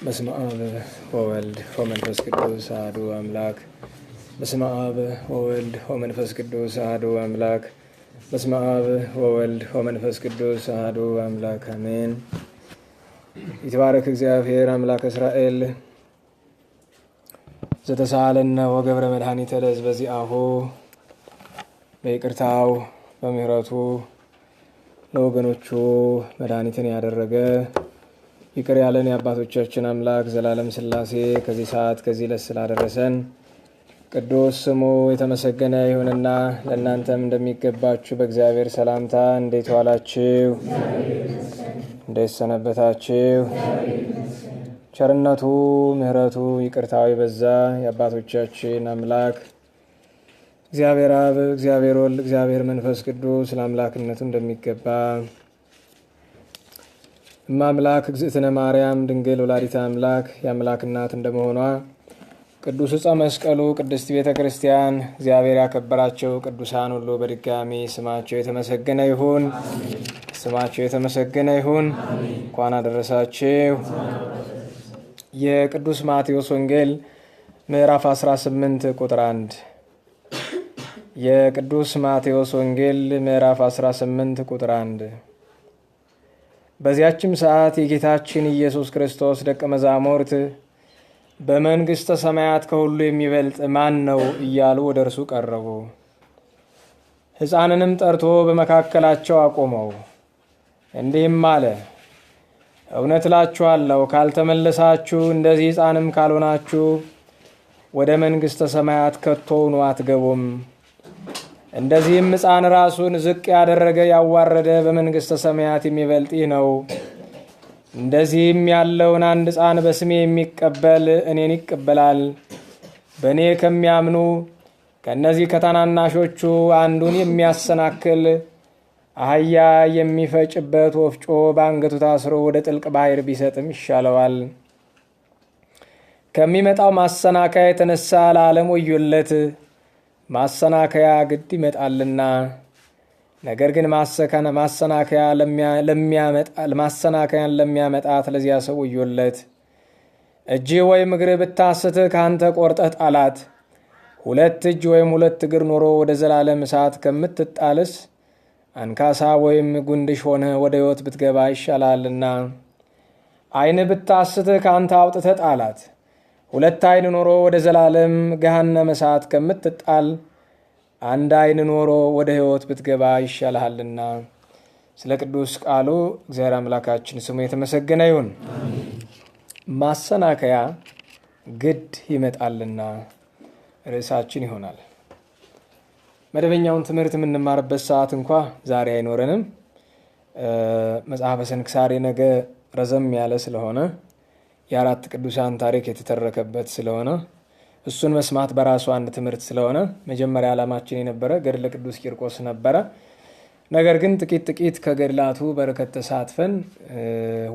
በስመ አብ ወወልድ ወመንፈስ ቅዱስ አሐዱ አምላክ። በስመ አብ ወወልድ ወመንፈስ ቅዱስ አሐዱ አምላክ። በስመ አብ ወወልድ ወመንፈስ ቅዱስ አሐዱ አምላክ አሜን። ይትባረክ እግዚአብሔር አምላክ እስራኤል ዘተሳሃለነ ወገብረ መድኃኒተ ለሕዝበ ዚአሁ። በይቅርታው በምህረቱ ለወገኖቹ መድኃኒትን ያደረገ ይቅር ያለን የአባቶቻችን አምላክ ዘላለም ሥላሴ ከዚህ ሰዓት ከዚህ ዕለት ስላደረሰን ቅዱስ ስሙ የተመሰገነ ይሁንና ለእናንተም እንደሚገባችሁ በእግዚአብሔር ሰላምታ እንዴት ዋላችሁ? እንዴት ሰነበታችሁ? ቸርነቱ ምሕረቱ ይቅርታው የበዛ የአባቶቻችን አምላክ እግዚአብሔር አብ፣ እግዚአብሔር ወልድ፣ እግዚአብሔር መንፈስ ቅዱስ ለአምላክነቱ እንደሚገባ እማምላክ እግዝእትነ ማርያም ድንግል ወላዲተ አምላክ የአምላክ እናት እንደመሆኗ ቅዱስ ዕፀ መስቀሉ ቅድስት ቤተ ክርስቲያን እግዚአብሔር ያከበራቸው ቅዱሳን ሁሉ በድጋሚ ስማቸው የተመሰገነ ይሁን። ስማቸው የተመሰገነ ይሁን። እንኳን አደረሳችሁ። የቅዱስ ማቴዎስ ወንጌል ምዕራፍ 18 ቁጥር 1። የቅዱስ ማቴዎስ ወንጌል ምዕራፍ 18 ቁጥር 1። በዚያችም ሰዓት የጌታችን ኢየሱስ ክርስቶስ ደቀ መዛሙርት በመንግሥተ ሰማያት ከሁሉ የሚበልጥ ማን ነው እያሉ ወደ እርሱ ቀረቡ። ሕፃንንም ጠርቶ በመካከላቸው አቆመው፣ እንዲህም አለ፣ እውነት እላችኋለሁ ካልተመለሳችሁ እንደዚህ ሕፃንም ካልሆናችሁ ወደ መንግሥተ ሰማያት ከቶውኑ አትገቡም። እንደዚህም ሕፃን ራሱን ዝቅ ያደረገ ያዋረደ በመንግሥተ ሰማያት የሚበልጥ ይህ ነው። እንደዚህም ያለውን አንድ ሕፃን በስሜ የሚቀበል እኔን ይቀበላል። በእኔ ከሚያምኑ ከእነዚህ ከታናናሾቹ አንዱን የሚያሰናክል አህያ የሚፈጭበት ወፍጮ በአንገቱ ታስሮ ወደ ጥልቅ ባሕር ቢሰጥም ይሻለዋል። ከሚመጣው ማሰናከያ የተነሳ ለዓለም ወዮለት። ማሰናከያ ግድ ይመጣልና፣ ነገር ግን ማሰናከያን ለሚያመጣት ለዚያ ሰው ወዮለት። እጅህ ወይም እግርህ ብታስትህ ከአንተ ቆርጠህ ጣላት። 2 እጅ ወይም 2 እግር ኖሮ ወደ ዘላለም እሳት ከምትጣልስ አንካሳ ወይም ጉንድሽ ሆነ ወደ ሕይወት ብትገባ ይሻላልና። ዓይንህ ብታስትህ ከአንተ አውጥተህ ጣላት። 2 ዓይን ኖሮ ወደ ዘላለም ገሃነመ እሳት ከምትጣል አንድ ዓይን ኖሮ ወደ ሕይወት ብትገባ ይሻልሃልና። ስለ ቅዱስ ቃሉ እግዚአብሔር አምላካችን ስሙ የተመሰገነ ይሁን። ማሰናከያ ግድ ይመጣልና ርዕሳችን ይሆናል። መደበኛውን ትምህርት የምንማርበት ሰዓት እንኳ ዛሬ አይኖረንም። መጽሐፈ ስንክሳር ነገ ረዘም ያለ ስለሆነ የአራት ቅዱሳን ታሪክ የተተረከበት ስለሆነ እሱን መስማት በራሱ አንድ ትምህርት ስለሆነ መጀመሪያ ዓላማችን የነበረ ገድለ ቅዱስ ቂርቆስ ነበረ። ነገር ግን ጥቂት ከገድላቱ በረከት ተሳትፈን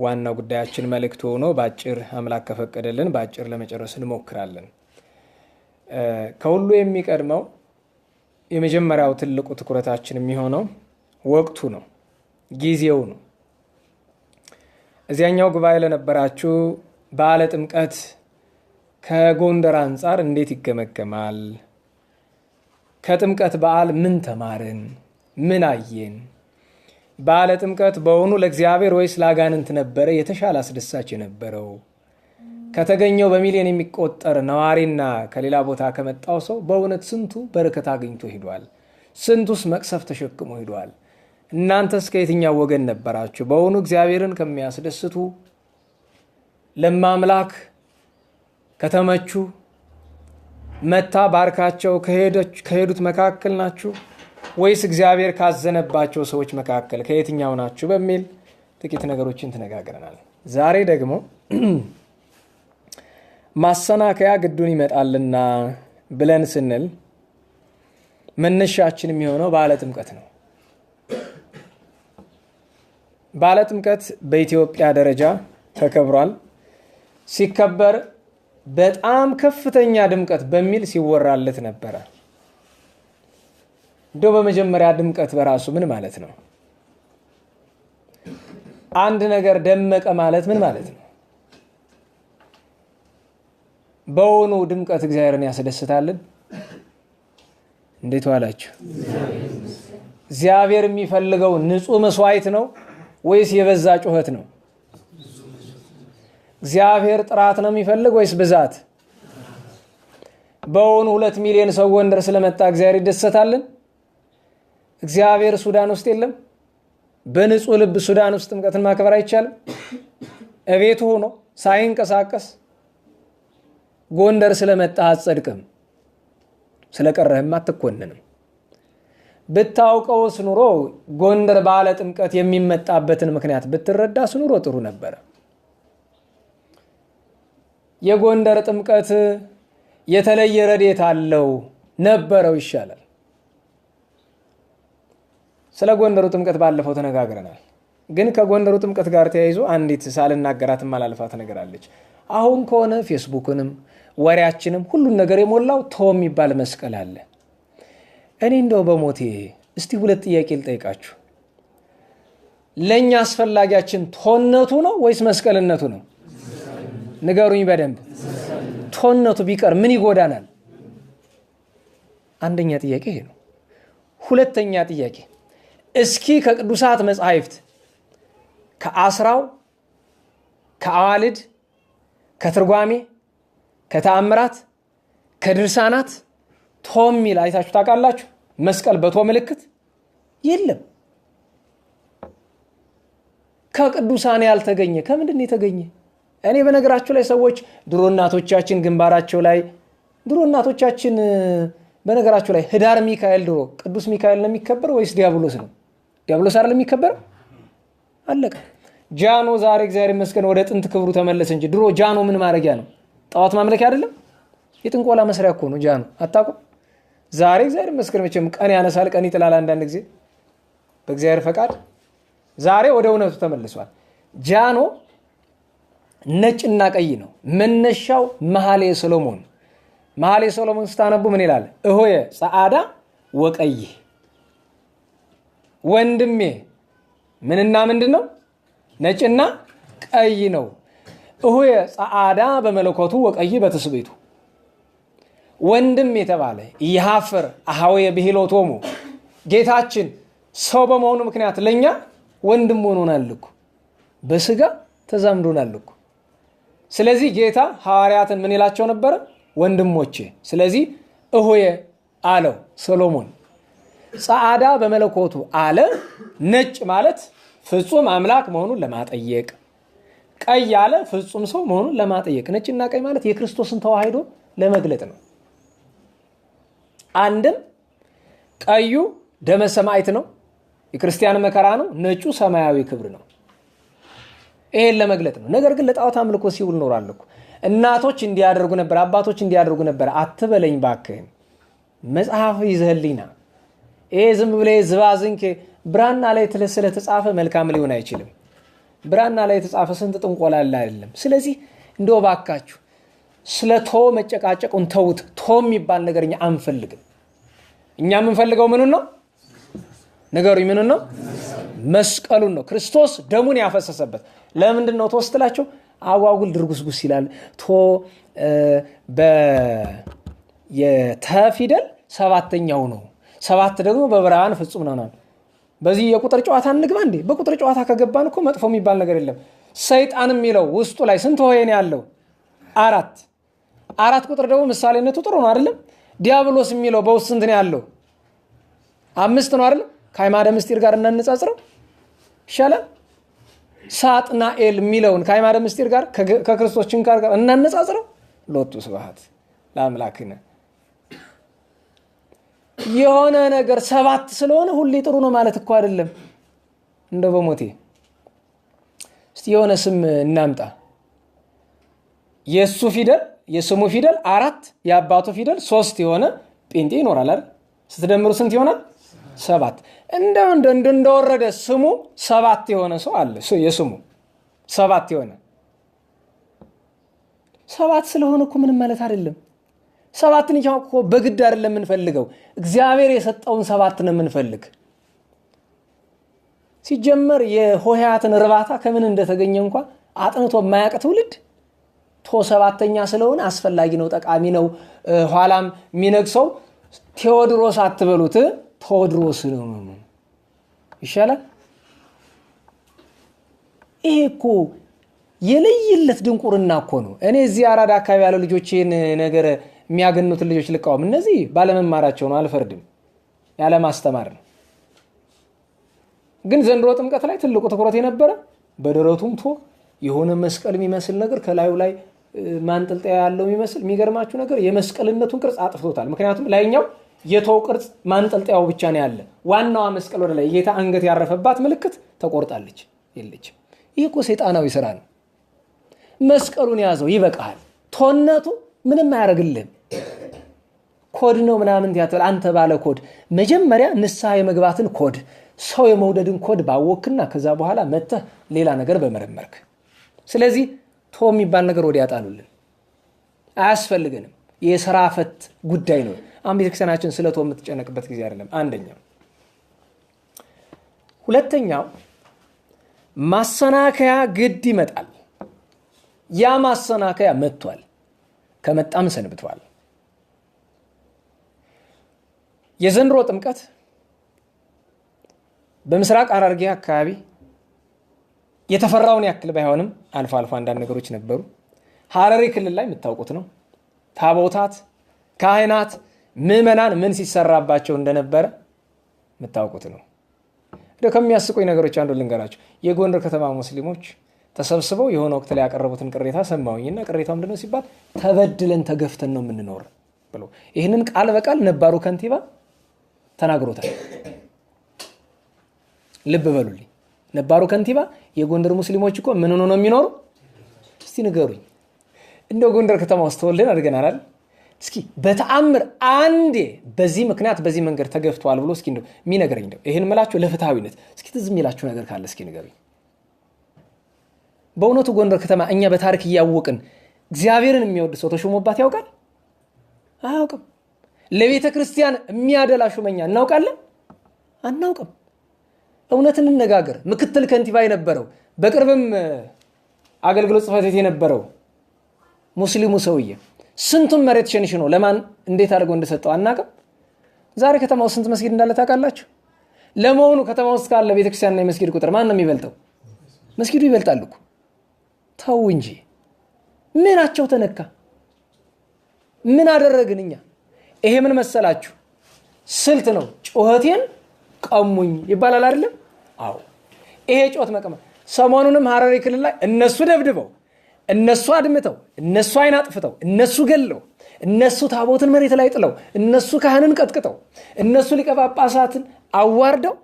ዋናው ጉዳያችን መልእክቱ ሆኖ በአጭር አምላክ ከፈቀደልን በአጭር ለመጨረስ እንሞክራለን። ከሁሉ የሚቀድመው የመጀመሪያው ትልቁ ትኩረታችን የሚሆነው ወቅቱ ነው፣ ጊዜው ነው። እዚያኛው ጉባኤ ለነበራችሁ በዓለ ጥምቀት ከጎንደር አንጻር እንዴት ይገመገማል? ከጥምቀት በዓል ምን ተማርን? ምን አየን? በዓለ ጥምቀት በእውኑ ለእግዚአብሔር ወይስ ለአጋንንት ነበረ የተሻለ አስደሳች የነበረው? ከተገኘው በሚሊዮን የሚቆጠር ነዋሪና ከሌላ ቦታ ከመጣው ሰው በእውነት ስንቱ በረከት አግኝቶ ሂዷል? ስንቱስ መቅሰፍ ተሸክሞ ሂዷል? እናንተስ ከየትኛው ወገን ነበራችሁ? በእውኑ እግዚአብሔርን ከሚያስደስቱ ለማምላክ ከተመቹ መታ ባርካቸው ከሄዱት መካከል ናችሁ ወይስ እግዚአብሔር ካዘነባቸው ሰዎች መካከል ከየትኛው ናችሁ? በሚል ጥቂት ነገሮችን ተነጋግረናል። ዛሬ ደግሞ ማሰናከያ ግዱን ይመጣልና ብለን ስንል መነሻችን የሚሆነው በዓለ ጥምቀት ነው። በዓለ ጥምቀት በኢትዮጵያ ደረጃ ተከብሯል። ሲከበር በጣም ከፍተኛ ድምቀት በሚል ሲወራለት ነበረ። እንደው በመጀመሪያ ድምቀት በራሱ ምን ማለት ነው? አንድ ነገር ደመቀ ማለት ምን ማለት ነው? በውኑ ድምቀት እግዚአብሔርን ያስደስታልን? እንዴት ዋላችሁ? እግዚአብሔር የሚፈልገው ንጹህ መስዋዕት ነው ወይስ የበዛ ጩኸት ነው? እግዚአብሔር ጥራት ነው የሚፈልግ ወይስ ብዛት? በውኑ 2 ሚሊዮን ሰው ጎንደር ስለመጣ እግዚአብሔር ይደሰታልን? እግዚአብሔር ሱዳን ውስጥ የለም? በንጹህ ልብ ሱዳን ውስጥ ጥምቀትን ማክበር አይቻልም? እቤቱ ሆኖ ሳይንቀሳቀስ ጎንደር ስለመጣ አትጸድቅም፣ ስለቀረህም አትኮንንም። ብታውቀውስ ኑሮ ጎንደር ባለ ጥምቀት የሚመጣበትን ምክንያት ብትረዳስ ኑሮ ጥሩ ነበረ። የጎንደር ጥምቀት የተለየ ረድኤት አለው ነበረው ይሻላል። ስለ ጎንደሩ ጥምቀት ባለፈው ተነጋግረናል። ግን ከጎንደሩ ጥምቀት ጋር ተያይዞ አንዲት ሳልናገራት ማላልፋት ነገር አለች። አሁን ከሆነ ፌስቡክንም ወሬያችንም ሁሉን ነገር የሞላው ቶ የሚባል መስቀል አለ። እኔ እንደው በሞቴ እስቲ 2 ጥያቄ ልጠይቃችሁ። ለኛ አስፈላጊያችን ቶነቱ ነው ወይስ መስቀልነቱ ነው? ንገሩኝ በደንብ። ቶነቱ ቢቀር ምን ይጎዳናል? አንደኛ ጥያቄ ይሄ ነው። ሁለተኛ ጥያቄ፣ እስኪ ከቅዱሳት መጻሕፍት ከአስራው፣ ከአዋልድ፣ ከትርጓሜ፣ ከተአምራት፣ ከድርሳናት ቶም ሚል አይታችሁ ታውቃላችሁ? መስቀል በቶ ምልክት የለም። ከቅዱሳን ያልተገኘ ከምንድን ነው የተገኘ? እኔ በነገራችሁ ላይ ሰዎች ድሮ እናቶቻችን ግንባራቸው ላይ እናቶቻችን በነገራችሁ ላይ ህዳር ሚካኤል ድሮ ቅዱስ ሚካኤል ነው የሚከበረው ወይስ ዲያብሎስ ነው? ዲያብሎስ አይደል የሚከበረው? አለቀ። ጃኖ ዛሬ እግዚአብሔር ይመስገን ወደ ጥንት ክብሩ ተመለሰ እንጂ ድሮ ጃኖ ምን ማድረጊያ ነው? ጣዖት ማምለኪያ አይደለም? የጥንቆላ መስሪያ እኮ ነው ጃኖ። አታውቁም? ዛሬ እግዚአብሔር ይመስገን መቼም ቀን ያነሳል ቀን ይጥላል አንዳንድ ጊዜ በእግዚአብሔር ፈቃድ ዛሬ ወደ እውነቱ ተመልሷል። ጃኖ ነጭና ቀይ ነው። መነሻው መኃልየ ሰሎሞን። መኃልየ ሰሎሞን ስታነቡ ምን ይላል? እሆየ ጸዓዳ ወቀይ፣ ወንድሜ ምንና ምንድን ነው? ነጭና ቀይ ነው። እሆየ ጸዓዳ በመለኮቱ ወቀይ በትስብእቱ። ወንድም የተባለ ይሃፈር አሃወየ ብሂሎቶሙ፣ ጌታችን ሰው በመሆኑ ምክንያት ለኛ ወንድም ሆኖናል እኮ፣ በስጋ ተዛምዶናል እኮ። ስለዚህ ጌታ ሐዋርያትን ምን ይላቸው ነበረ? ወንድሞቼ። ስለዚህ እሆየ አለው ሰሎሞን። ጸዓዳ በመለኮቱ አለ። ነጭ ማለት ፍጹም አምላክ መሆኑን ለማጠየቅ፣ ቀይ አለ ፍጹም ሰው መሆኑን ለማጠየቅ። ነጭና ቀይ ማለት የክርስቶስን ተዋህዶ ለመግለጥ ነው። አንድም ቀዩ ደመ ሰማዕት ነው፣ የክርስቲያን መከራ ነው። ነጩ ሰማያዊ ክብር ነው። ይሄን ለመግለጥ ነው። ነገር ግን ለጣዖት አምልኮ ሲውል ኖሯል እኮ። እናቶች እንዲያደርጉ ነበር፣ አባቶች እንዲያደርጉ ነበር አትበለኝ ባክህን። መጽሐፍ ይዘህልኝና ይሄ ዝም ብለህ ዝባዝንኬ ብራና ላይ ስለተጻፈ መልካም ሊሆን አይችልም። ብራና ላይ የተጻፈ ስንት ጥንቆላ አለ አይደለም። ስለዚህ እንደው ባካችሁ ስለ ቶ መጨቃጨቁን ተውት። ቶ የሚባል ነገር እኛ አንፈልግም። እኛ የምንፈልገው ምኑን ነው? ንገሩኝ፣ ምኑን ነው? መስቀሉን ነው። ክርስቶስ ደሙን ያፈሰሰበት። ለምንድን ነው ቶ ስትላቸው አጓጉል ድርጉስጉስ ይላል። ቶ የተፊደል 7ኛው ነው። 7 ደግሞ በብርሃን ፍጹም ነው። በዚህ የቁጥር ጨዋታ እንግባ እንዴ? በቁጥር ጨዋታ ከገባን እኮ መጥፎ የሚባል ነገር የለም። ሰይጣን የሚለው ውስጡ ላይ ስንት ሆሄ ነው ያለው? 4 ቁጥር ደግሞ ምሳሌነቱ ጥሩ ነው አይደለም? ዲያብሎስ የሚለው በውስጥ ስንት ነው ያለው? 5 ነው አይደለም? ከአዕማደ ምስጢር ጋር እናነጻጽረው ይሻላል። ሳጥናኤል የሚለውን ከአዕማደ ምስጢር ጋር ከክርስቶስ ችንካር ጋር እናነጻጽረው። ሎቱ ስብሐት ለአምላክነ። የሆነ ነገር 7 ስለሆነ ሁሌ ጥሩ ነው ማለት እኮ አይደለም። እንደው በሞቴ እስቲ የሆነ ስም እናምጣ። የሱ ፊደል የስሙ ፊደል 4 የአባቱ ፊደል 3 የሆነ ጴንጤ ይኖራል አይደል? ስትደምሩ ስንት ይሆናል? 7። እንደወረደ ስሙ 7 የሆነ ሰው አለ። የስሙ 7 የሆነ 7 ስለሆነ እኮ ምንም ማለት አይደለም። 7ን እኮ በግድ አይደለም የምንፈልገው፣ እግዚአብሔር የሰጠውን 7 ነው የምንፈልግ። ሲጀመር የሆሄያትን እርባታ ከምን እንደተገኘ እንኳን አጥንቶ የማያውቅ ትውልድ ሰባተኛ ስለሆነ አስፈላጊ ነው፣ ጠቃሚ ነው። ኋላም የሚነግሰው ቴዎድሮስ አትበሉት፣ ቴዎድሮስ ነው ይሻላል። ይሄ እኮ የለየለት ድንቁርና እኮ ነው። እኔ እዚህ አራዳ አካባቢ ያለው ልጆችን ነገር የሚያገኑትን ልጆች ልቃወም። እነዚህ ባለመማራቸው ነው፣ አልፈርድም፣ ያለ ማስተማር ነው። ግን ዘንድሮ ጥምቀት ላይ ትልቁ ትኩረት የነበረ በደረቱም የሆነ መስቀል የሚመስል ነገር ከላዩ ላይ ማንጠልጠያ ያለው የሚመስል። የሚገርማችሁ ነገር የመስቀልነቱን ቅርጽ አጥፍቶታል። ምክንያቱም ላይኛው የተው ቅርጽ ማንጠልጠያው ብቻ ነው ያለ። ዋናዋ መስቀል ወደ ላይ የጌታ አንገት ያረፈባት ምልክት ተቆርጣለች፣ የለችም። ይህ እኮ ሰይጣናዊ ስራ ነው። መስቀሉን ያዘው ይበቃል። ቶነቱ ምንም አያደርግልህም። ኮድ ነው ምናምን ያተል አንተ ባለ ኮድ መጀመሪያ ንስሐ የመግባትን ኮድ ሰው የመውደድን ኮድ ባወክና ከዛ በኋላ መተህ ሌላ ነገር በመረመርክ። ስለዚህ የሚባል ነገር ወዲያ ጣሉልን፣ አያስፈልገንም። የሥራ ፈት ጉዳይ ነው። አሁን ቤተክርስቲያናችን ስለ የምትጨነቅበት ጊዜ አይደለም። አንደኛው። ሁለተኛው ማሰናከያ ግድ ይመጣል። ያ ማሰናከያ መጥቷል፣ ከመጣም ሰንብቷል። የዘንድሮ ጥምቀት በምስራቅ ሐረርጌ አካባቢ የተፈራውን ያክል ባይሆንም አልፎ አልፎ አንዳንድ ነገሮች ነበሩ። ሐረሪ ክልል ላይ የምታውቁት ነው። ታቦታት፣ ካህናት፣ ምዕመናን ምን ሲሰራባቸው እንደነበረ የምታውቁት ነው። ከሚያስቁኝ ነገሮች አንዱ ልንገራቸው። የጎንደር ከተማ ሙስሊሞች ተሰብስበው የሆነ ወቅት ላይ ያቀረቡትን ቅሬታ ሰማሁኝና ቅሬታው ምንድነው ሲባል ተበድለን ተገፍተን ነው የምንኖር ብሎ ይህንን ቃል በቃል ነባሩ ከንቲባ ተናግሮታል። ልብ በሉልኝ። ነባሩ ከንቲባ የጎንደር ሙስሊሞች እኮ ምን ሆኖ ነው የሚኖሩ? እስቲ ንገሩኝ። እንደው ጎንደር ከተማ ውስጥ ተወልደን አድርገናል። እስኪ በተአምር አንዴ በዚህ ምክንያት በዚህ መንገድ ተገፍተዋል ብሎ እስኪ እንደው የሚነገረኝ እንደው ይሄን መላችሁ ለፍትሃዊነት እስኪ ትዝ የሚላችሁ ነገር ካለ እስኪ ንገሩኝ። በእውነቱ ጎንደር ከተማ እኛ በታሪክ እያወቅን እግዚአብሔርን የሚወድ ሰው ተሾሞባት ያውቃል? አያውቅም። ለቤተ ክርስቲያን የሚያደላ ሹመኛ እናውቃለን? አናውቅም። እውነትን እንነጋገር። ምክትል ከንቲባ የነበረው በቅርብም አገልግሎት ጽሕፈት ቤት የነበረው ሙስሊሙ ሰውዬ ስንቱን መሬት ሸንሽኖ ለማን እንዴት አድርጎ እንደሰጠው አናውቅም። ዛሬ ከተማ ውስጥ ስንት መስጊድ እንዳለ ታውቃላችሁ? ለመሆኑ ከተማ ውስጥ ካለ ቤተክርስቲያንና የመስጊድ ቁጥር ማን ነው የሚበልጠው? መስጊዱ ይበልጣል እኮ። ተው እንጂ ምናቸው ተነካ? ምን አደረግን እኛ? ይሄ ምን መሰላችሁ? ስልት ነው። ጩኸቴን ቀሙኝ ይባላል አይደለም? አዎ፣ ይሄ ጩኸት መቀማ። ሰሞኑንም ሐረሪ ክልል ላይ እነሱ ደብድበው፣ እነሱ አድምተው፣ እነሱ አይን አጥፍተው፣ እነሱ ገለው፣ እነሱ ታቦትን መሬት ላይ ጥለው፣ እነሱ ካህንን ቀጥቅጠው፣ እነሱ ሊቀ ጳጳሳትን አዋርደው፣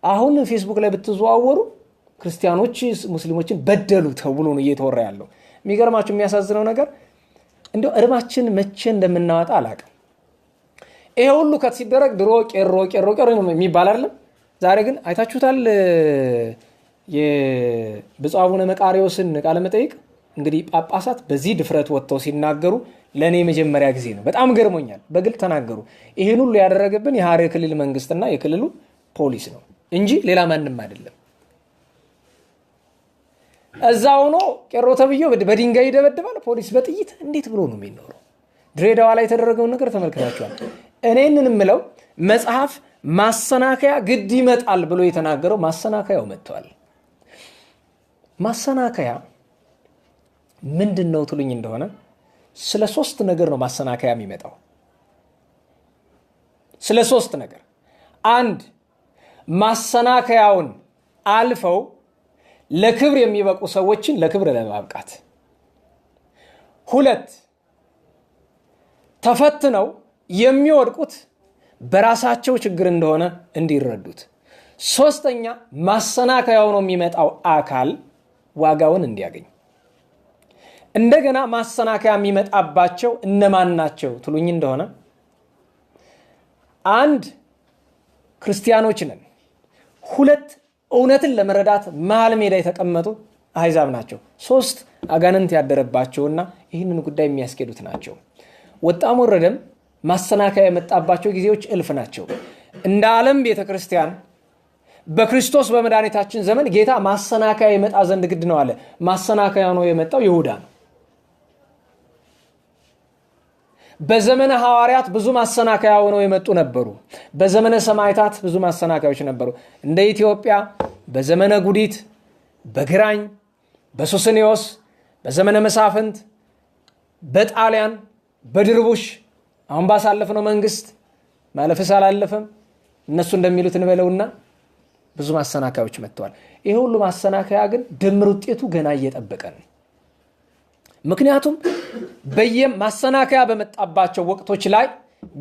አሁን ፌስቡክ ላይ ብትዘዋወሩ ክርስቲያኖች ሙስሊሞችን በደሉ ተብሎ ነው እየተወራ ያለው። የሚገርማችሁ የሚያሳዝነው ነገር እንደው እርማችን መቼ እንደምናወጣ አላውቅም። ይሄ ሁሉ ሲደረግ ድሮ ቄሮ የሚባል አይደለም። ዛሬ ግን አይታችሁታል። የብፁዕ አቡነ መቃርዮስን ቃለ መጠይቅ እንግዲህ ጳጳሳት በዚህ ድፍረት ወጥተው ሲናገሩ ለእኔ መጀመሪያ ጊዜ ነው። በጣም ገርሞኛል። በግልጽ ተናገሩ። ይህን ሁሉ ያደረገብን የሐረሪ ክልል መንግስትና የክልሉ ፖሊስ ነው እንጂ ሌላ ማንም አይደለም። እዛ ሆኖ ቄሮ ተብዬው በድንጋይ ይደበድባል፣ ፖሊስ በጥይት። እንዴት ብሎ ነው የሚኖረው? ድሬዳዋ ላይ የተደረገውን ነገር ተመልክታችኋል። እኔንን የምለው መጽሐፍ ማሰናከያ ግድ ይመጣል ብሎ የተናገረው ማሰናከያው መጥቷል። ማሰናከያ ምንድን ነው ትሉኝ እንደሆነ ስለ 3 ነገር ነው ማሰናከያ የሚመጣው። ስለ 3 ነገር። 1 ማሰናከያውን አልፈው ለክብር የሚበቁ ሰዎችን ለክብር ለማብቃት። 2 ተፈትነው የሚወድቁት በራሳቸው ችግር እንደሆነ እንዲረዱት። 3ኛ ማሰናከያው ነው የሚመጣው አካል ዋጋውን እንዲያገኝ። እንደገና ማሰናከያ የሚመጣባቸው እነማን ናቸው ትሉኝ እንደሆነ 1 ክርስቲያኖች ነን። 2 እውነትን ለመረዳት መሃል ሜዳ የተቀመጡ አሕዛብ ናቸው። 3 አጋንንት ያደረባቸውና ይህንን ጉዳይ የሚያስኬዱት ናቸው። ወጣም ወረደም ማሰናከያ የመጣባቸው ጊዜዎች እልፍ ናቸው። እንደ ዓለም ቤተክርስቲያን በክርስቶስ በመድኃኒታችን ዘመን ጌታ ማሰናከያ ይመጣ ዘንድ ግድ ነው አለ። ማሰናከያ ነው የመጣው ይሁዳ ነው። በዘመነ ሐዋርያት ብዙ ማሰናከያ ሆነው የመጡ ነበሩ። በዘመነ ሰማዕታት ብዙ ማሰናከያዎች ነበሩ። እንደ ኢትዮጵያ በዘመነ ጉዲት፣ በግራኝ፣ በሱስንዮስ፣ በዘመነ መሳፍንት፣ በጣሊያን፣ በድርቡሽ አሁን ባሳለፍነው መንግስት ማለፍስ አላለፈም እነሱ እንደሚሉት እንበለውና ብዙ ማሰናከያዎች መጥተዋል። ይሄ ሁሉ ማሰናከያ ግን ድምር ውጤቱ ገና እየጠበቀ ነው። ምክንያቱም ማሰናከያ በመጣባቸው ወቅቶች ላይ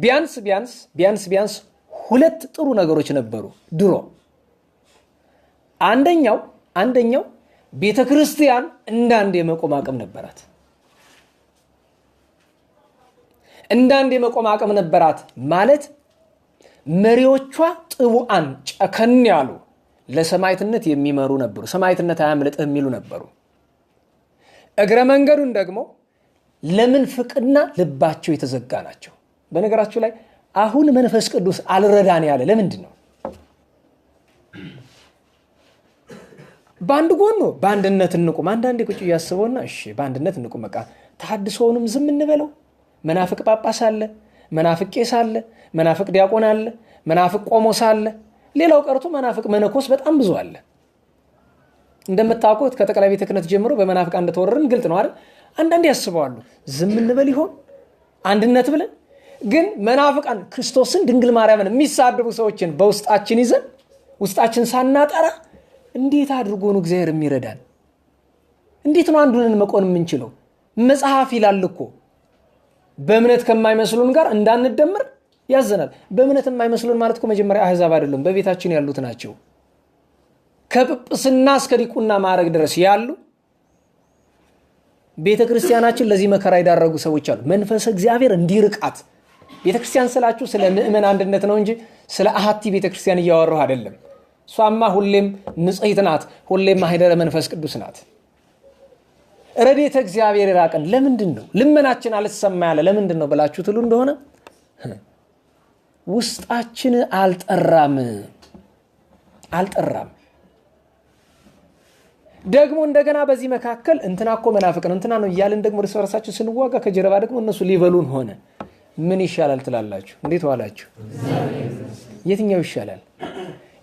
ቢያንስ ሁለት ጥሩ ነገሮች ነበሩ ድሮ። አንደኛው ቤተክርስቲያን እንዳንድ የመቆም አቅም ነበራት። እንዳንድ የመቆም አቅም ነበራት ማለት መሪዎቿ ጥቡዓን ጨከን ያሉ ለሰማዕትነት የሚመሩ ነበሩ። ሰማዕትነት አያምልጥህ የሚሉ ነበሩ። እግረ መንገዱን ደግሞ ለምንፍቅና ልባቸው የተዘጋ ናቸው። በነገራችሁ ላይ አሁን መንፈስ ቅዱስ አልረዳን ያለ ለምንድን ነው? በአንድ ጎን ነው በአንድነት እንቁም። አንዳንዴ ቁጭ እያስበውና እሺ በአንድነት እንቁም በቃ ተሐድሶውንም ዝም እንበለው። መናፍቅ ጳጳስ አለ፣ መናፍቅ ቄስ አለ፣ መናፍቅ ዲያቆን አለ፣ መናፍቅ ቆሞስ አለ። ሌላው ቀርቶ መናፍቅ መነኮስ በጣም ብዙ አለ። እንደምታውቁት ከጠቅላይ ቤተ ክህነት ጀምሮ በመናፍቅ እንደተወረርን ግልጥ ነው አይደል? አንዳንዴ ያስባሉ ዝም እንበል ይሆን አንድነት ብለን። ግን መናፍቃን ክርስቶስን ድንግል ማርያምን የሚሳደቡ ሰዎችን በውስጣችን ይዘን ውስጣችን ሳናጠራ እንዴት አድርጎ ነው እግዚአብሔር የሚረዳን? እንዴት ነው አንዱን መቆን የምንችለው? መጽሐፍ ይላል እኮ በእምነት ከማይመስሉን ጋር እንዳንደምር ያዘናል። በእምነት የማይመስሉን ማለት እኮ መጀመሪያ አህዛብ አይደለም፣ በቤታችን ያሉት ናቸው። ከጵጵስና እስከ ዲቁና ማዕረግ ድረስ ያሉ ቤተክርስቲያናችን ለዚህ መከራ የዳረጉ ሰዎች አሉ። መንፈስ እግዚአብሔር እንዲርቃት ቤተክርስቲያን ስላችሁ ስለ ምእመን አንድነት ነው እንጂ ስለ አሃቲ ቤተክርስቲያን እያወራሁ አይደለም። እሷማ ሁሌም ንጽሕት ናት፣ ሁሌም ማህደረ መንፈስ ቅዱስ ናት። ረድኤተ እግዚአብሔር ይራቀን። ለምንድን ነው ልመናችን አልሰማ ያለ? ለምንድን ነው ብላችሁ ትሉ እንደሆነ ውስጣችን አልጠራም። ደግሞ እንደገና በዚህ መካከል እንትና እኮ መናፍቅ ነው እንትና ነው እያልን ደግሞ እርስ በርሳችን ስንዋጋ ከጀርባ ደግሞ እነሱ ሊበሉን ሆነ። ምን ይሻላል ትላላችሁ? እንዴት ዋላችሁ? የትኛው ይሻላል?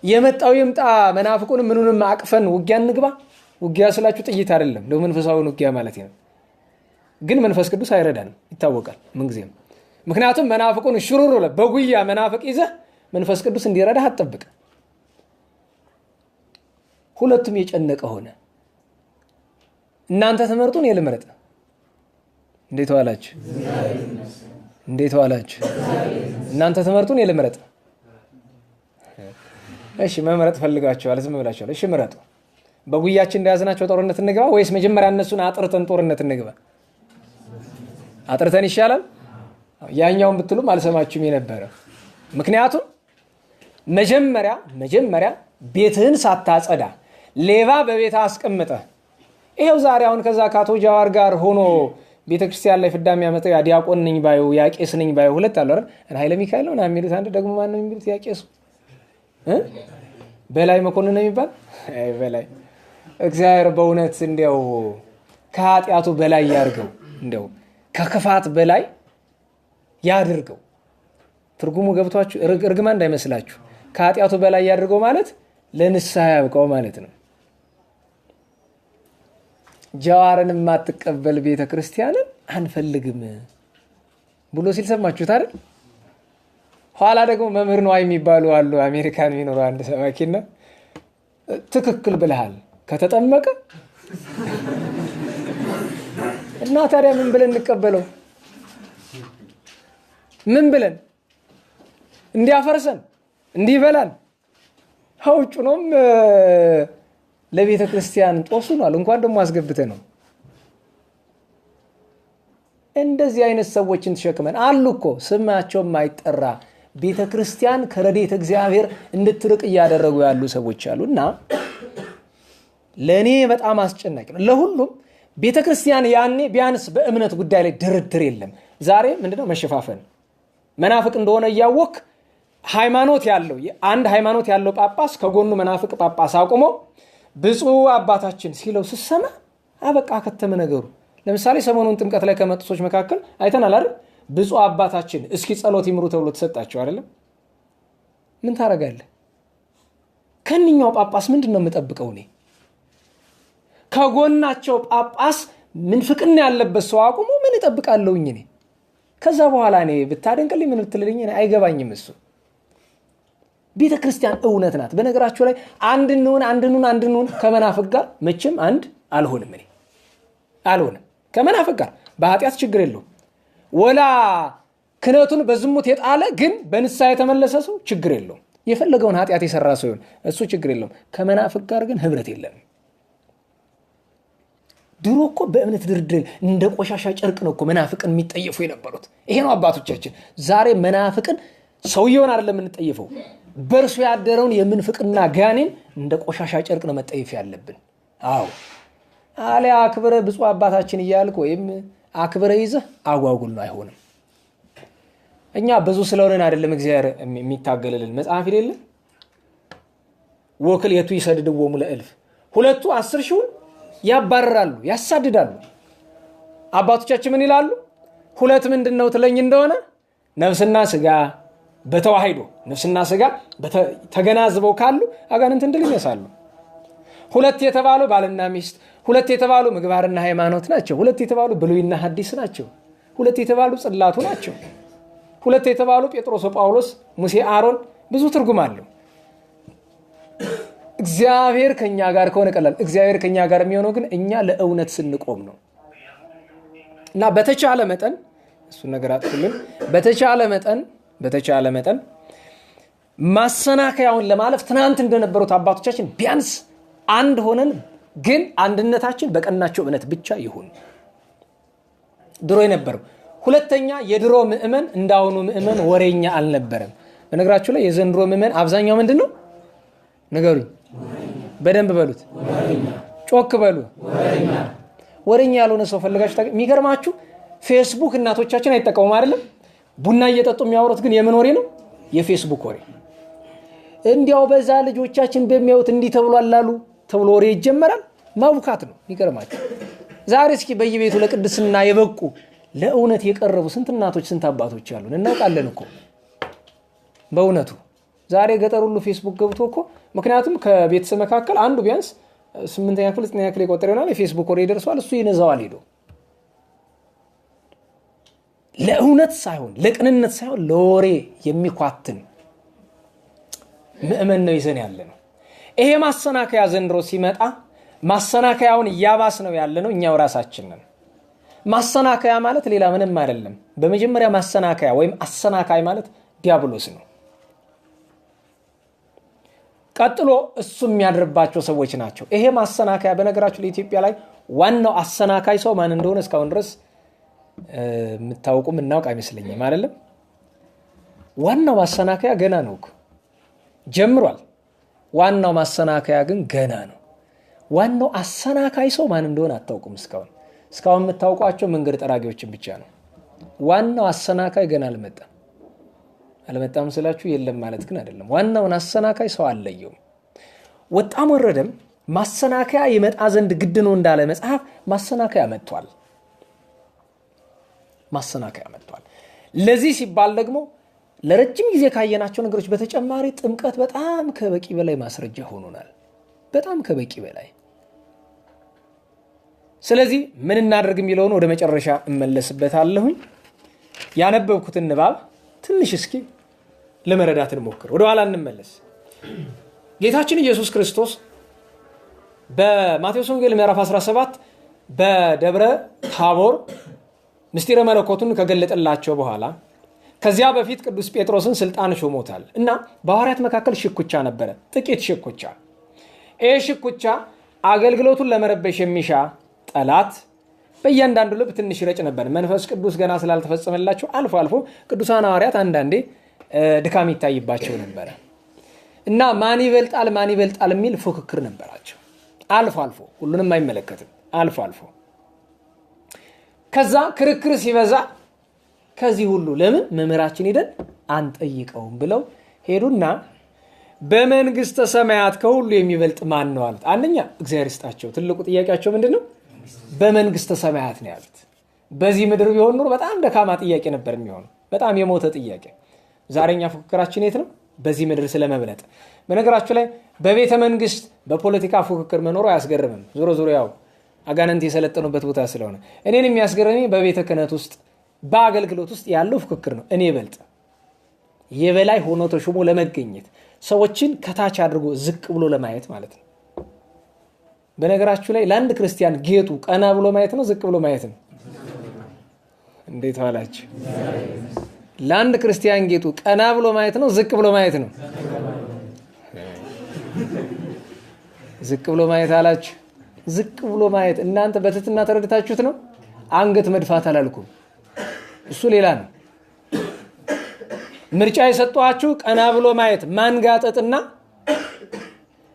የመጣው ይምጣ መናፍቁን ምኑንም አቅፈን ውጊያ እንግባ? ውጊያ ስላችሁ ጥይት አይደለም፣ ለመንፈሳዊውን ውጊያ ማለት ነው። ግን መንፈስ ቅዱስ አይረዳንም ይታወቃል ምንጊዜም። ምክንያቱም መናፍቁን ሽሩሩ በጉያ መናፍቅ ይዘህ መንፈስ ቅዱስ እንዲረዳህ አትጠብቅ። ሁለቱም የጨነቀ ሆነ። እናንተ ትመርጡን የልምረጥ? እንዴት ዋላችሁ? እናንተ ትመርጡን የልምረጥ? እሺ መምረጥ ፈልጋችኋል፣ ዝም ብላችኋል። እሺ ምረጡ። በጉያችን እንደያዝናቸው ጦርነት እንግባ ወይስ መጀመሪያ እነሱን አጥርተን ጦርነት እንግባ? አጥርተን ይሻላል። ያኛውን ብትሉም አልሰማችሁም የነበረ። ምክንያቱም መጀመሪያ ቤትህን ሳታጸዳ ሌባ በቤት አስቀምጠ ይሄው ዛሬ አሁን ከዛ ካቶ ጃዋር ጋር ሆኖ ቤተክርስቲያን ላይ ፍዳ የሚያመጣው ያ ዲያቆን ነኝ ባዩ ያ ቄስ ነኝ ባዩ ሁለት አሉ አይደል? ኃይለ ሚካኤል ነው የሚሉት፣ አንድ ደግሞ ማን ነው የሚሉት? ያ ቄሱ በላይ መኮንን ነው የሚባል። አይ በላይ እግዚአብሔር በእውነት እንዲያው ከኃጢአቱ በላይ ያድርገው፣ እንዲያው ከክፋት በላይ ያድርገው። ትርጉሙ ገብቷችሁ? እርግማን እንዳይመስላችሁ። ከኃጢአቱ በላይ ያድርገው ማለት ለንስሐ ያብቃው ማለት ነው። ጃዋርን የማትቀበል ቤተክርስቲያንን አንፈልግም ብሎ ሲል ሰማችሁት አይደል? ኋላ ደግሞ መምህር ነው የሚባሉ አሉ አሜሪካን የሚኖሩ አንድ ሰባኪና ትክክል ብለሃል ከተጠመቀ እና ታዲያ ምን ብለን እንቀበለው? ምን ብለን እንዲያፈርሰን እንዲበላን ሀውጭ ነውም ለቤተ ክርስቲያን ጦሱናል። እንኳን ደግሞ አስገብተ ነው። እንደዚህ አይነት ሰዎችን ተሸክመን አሉ እኮ ስማቸው ማይጠራ ቤተ ክርስቲያን ከረድኤተ እግዚአብሔር እንድትርቅ እያደረጉ ያሉ ሰዎች አሉና ለኔ በጣም አስጨናቂ ነው። ለሁሉም ቤተ ክርስቲያን ያኔ ቢያንስ በእምነት ጉዳይ ላይ ድርድር የለም። ዛሬ ምንድነው መሸፋፈን? መናፍቅ እንደሆነ እያወቅ ሃይማኖት ያለው አንድ ሃይማኖት ያለው ጳጳስ ከጎኑ መናፍቅ ጳጳስ አቁሞ ብፁዕ አባታችን ሲለው ስሰማ አበቃ ከተመ ነገሩ። ለምሳሌ ሰሞኑን ጥምቀት ላይ ከመጡ ሰዎች መካከል አይተናል አይደል? ብፁዕ አባታችን እስኪ ጸሎት ይምሩ ተብሎ ተሰጣቸው አይደለም? ምን ታረጋለህ? ከእንኛው ጳጳስ ምንድን ነው የምጠብቀው እኔ? ከጎናቸው ጳጳስ ምንፍቅና ያለበት ሰው አቁሞ ምን እጠብቃለሁኝ እኔ? ከዛ በኋላ እኔ ብታደንቅልኝ ምን ብትልልኝ አይገባኝም እሱ። ቤተ ክርስቲያን እውነት ናት። በነገራችሁ ላይ አንድ እንሁን ከመናፍቅ ጋር መቼም አንድ አልሆንም እኔ አልሆንም ከመናፍቅ ጋር። በኃጢአት ችግር የለውም። ወላ ክህነቱን በዝሙት የጣለ ግን በንስሐ የተመለሰ ሰው ችግር የለውም። የፈለገውን ኃጢአት የሰራ ሰው ይሁን እሱ ችግር የለውም። ከመናፍቅ ጋር ግን ህብረት የለም። ድሮ እኮ በእምነት ድርድር እንደ ቆሻሻ ጨርቅ ነው እኮ መናፍቅን የሚጠየፉ የነበሩት። ይሄ ነው አባቶቻችን። ዛሬ መናፍቅን ሰውየውን አይደለም የምንጠየፈው፣ በእርሱ ያደረውን የምንፍቅና ጋኔን እንደ ቆሻሻ ጨርቅ ነው መጠየፍ ያለብን። አዎ አሊያ አክብረ ብፁዕ አባታችን እያልክ ወይም አክብረ ይዘህ አጓጉል ነው፣ አይሆንም። እኛ ብዙ ስለሆነን አይደለም እግዚአብሔር የሚታገልልን። መጽሐፍ ይሌለ ወክል የቱ ይሰድድዎሙ ለእልፍ፣ ሁለቱ 10 ሺውን ያባርራሉ ያሳድዳሉ። አባቶቻችን ምን ይላሉ? ሁለት ምንድነው ትለኝ እንደሆነ ነፍስና ስጋ በተዋሂዶ ነፍስና ስጋ ተገናዝበው ካሉ አጋንንት እንድል ይነሳሉ። ሁለት የተባሉ ባልና ሚስት፣ ሁለት የተባሉ ምግባርና ሃይማኖት ናቸው። ሁለት የተባሉ ብሉይና ሐዲስ ናቸው። ሁለት የተባሉ ጽላቱ ናቸው። ሁለት የተባሉ ጴጥሮስ ጳውሎስ፣ ሙሴ አሮን፣ ብዙ ትርጉም አለው። እግዚአብሔር ከኛ ጋር ከሆነ ቀላል። እግዚአብሔር ከኛ ጋር የሚሆነው ግን እኛ ለእውነት ስንቆም ነው። እና በተቻለ መጠን እሱ ነገር አጥቅልም በተቻለ መጠን ማሰናከያውን ለማለፍ ትናንት እንደነበሩት አባቶቻችን ቢያንስ አንድ ሆነን ግን አንድነታችን በቀናቸው እምነት ብቻ ይሁን። ድሮ የነበረው። ሁለተኛ የድሮ ምእመን እንዳሁኑ ምእመን ወሬኛ አልነበረም። በነገራችሁ ላይ የዘንድሮ ምእመን አብዛኛው ምንድነው? ንገሩኝ፣ በደንብ በሉት፣ ጮክ በሉ። ወሬኛ ያልሆነ ሰው ፈልጋችሁ የሚገርማችሁ ፌስቡክ እናቶቻችን አይጠቀሙም አይደለም? ቡና እየጠጡ የሚያወሩት ግን የምን ወሬ ነው? የፌስቡክ ወሬ። እንዲያው በዛ ልጆቻችን በሚያዩት እንዲህ ተብሏል አሉ ተብሎ ወሬ ይጀመራል። ማቡካት ነው። የሚገርማችሁ ዛሬ እስኪ በየቤቱ ለቅድስና የበቁ ለእውነት የቀረቡ ስንት እናቶች ስንት አባቶች አሉን እናውቃለን እኮ በእውነቱ። ዛሬ ገጠር ሁሉ ፌስቡክ ገብቶ እኮ ምክንያቱም ከቤተሰብ መካከል አንዱ ቢያንስ 8ኛ ክፍል 9ኛ ክፍል የቆጠረ ይሆናል የፌስቡክ ወሬ ደርሷል። እሱ ይነዛዋል ሄዶ። ለእውነት ሳይሆን ለቅንነት ሳይሆን ለወሬ የሚኳትን ምእመን ነው ይዘን ያለ ነው። ይሄ ማሰናከያ ዘንድሮ ሲመጣ ማሰናከያውን እያባስ ነው ያለ ነው እኛው ራሳችን ነን። ማሰናከያ ማለት ሌላ ምንም አይደለም። በመጀመሪያ ማሰናከያ ወይም አሰናካይ ማለት ዲያብሎስ ነው። ቀጥሎ እሱ የሚያድርባቸው ሰዎች ናቸው። ይሄ ማሰናከያ በነገራችሁ ለኢትዮጵያ ላይ ዋናው አሰናካይ ሰው ማን እንደሆነ እስካሁን ድረስ የምታውቁም እናውቅ አይመስለኝም አይደለም። ዋናው ማሰናከያ ገና ነው እኮ ጀምሯል። ዋናው ማሰናከያ ግን ገና ነው። ዋናው አሰናካይ ሰው ማን እንደሆነ አታውቁም። እስካሁን የምታውቋቸው መንገድ ጠራጊዎችን ብቻ ነው። ዋናው አሰናካይ ገና አልመጣም ስላችሁ የለም ማለት ግን አይደለም። ዋናውን አሰናካይ ሰው አለየውም። ወጣም ወረደም ማሰናከያ ይመጣ ዘንድ ግድ ነው እንዳለ መጽሐፍ ማሰናከያ መጥቷል። ለዚህ ሲባል ደግሞ ለረጅም ጊዜ ካየናቸው ነገሮች በተጨማሪ ጥምቀት በጣም ከበቂ በላይ ማስረጃ ሆኖናል። በጣም ከበቂ በላይ። ስለዚህ ምን እናደርግ የሚለውን ወደ መጨረሻ እመለስበታለሁኝ። ያነበብኩትን ንባብ ትንሽ እስኪ ለመረዳት እንሞክር። ወደ ኋላ እንመለስ። ጌታችን ኢየሱስ ክርስቶስ በማቴዎስ ወንጌል ምዕራፍ 17 በደብረ ታቦር ምስጢረ መለኮቱን ከገለጠላቸው በኋላ ከዚያ በፊት ቅዱስ ጴጥሮስን ስልጣን ሾሞታል እና በሐዋርያት መካከል ሽኩቻ ነበረ፣ ጥቂት ሽኩቻ። ይህ ሽኩቻ አገልግሎቱን ለመረበሽ የሚሻ ጠላት በእያንዳንዱ ልብ ትንሽ ይረጭ ነበር። መንፈስ ቅዱስ ገና ስላልተፈጸመላቸው አልፎ አልፎ ቅዱሳን ሐዋርያት አንዳንዴ ድካም ይታይባቸው ነበረ እና ማን ይበልጣል የሚል ፉክክር ነበራቸው። አልፎ አልፎ፣ ሁሉንም አይመለከትም። አልፎ አልፎ ከዛ ክርክር ሲበዛ ከዚህ ሁሉ ለምን መምህራችን ሄደን አንጠይቀውም ብለው ሄዱና በመንግስተ ሰማያት ከሁሉ የሚበልጥ ማን ነው አሉት። አንደኛ እግዚአብሔር ይስጣቸው ትልቁ ጥያቄያቸው ምንድን ነው? በመንግስተ ሰማያት ነው ያሉት። በዚህ ምድር ቢሆን ኑሮ በጣም ደካማ ጥያቄ ነበር የሚሆነው፣ በጣም የሞተ ጥያቄ። ዛሬኛ ፉክክራችን የት ነው? በዚህ ምድር ስለመብለጥ። በነገራችሁ ላይ በቤተ መንግስት በፖለቲካ ፉክክር መኖሩ አያስገርምም። ዞሮ ዞሮ ያው አጋንንት የሰለጠኑበት ቦታ ስለሆነ፣ እኔን የሚያስገርመኝ በቤተ ክህነት ውስጥ በአገልግሎት ውስጥ ያለው ፉክክር ነው። እኔ በልጥ የበላይ ሆኖ ተሾሞ ለመገኘት ሰዎችን ከታች አድርጎ ዝቅ ብሎ ለማየት ማለት ነው። በነገራችሁ ላይ ለአንድ ክርስቲያን ጌጡ ቀና ብሎ ማየት ነው ዝቅ ብሎ ማየት ነው? እንዴት ዋላችሁ? ለአንድ ክርስቲያን ጌጡ ቀና ብሎ ማየት ነው ዝቅ ብሎ ማየት ነው? ዝቅ ብሎ ማየት አላችሁ። ዝቅ ብሎ ማየት እናንተ በትህትና ተረድታችሁት ነው። አንገት መድፋት አላልኩም፣ እሱ ሌላ ነው። ምርጫ የሰጧችሁ ቀና ብሎ ማየት ማንጋጠጥና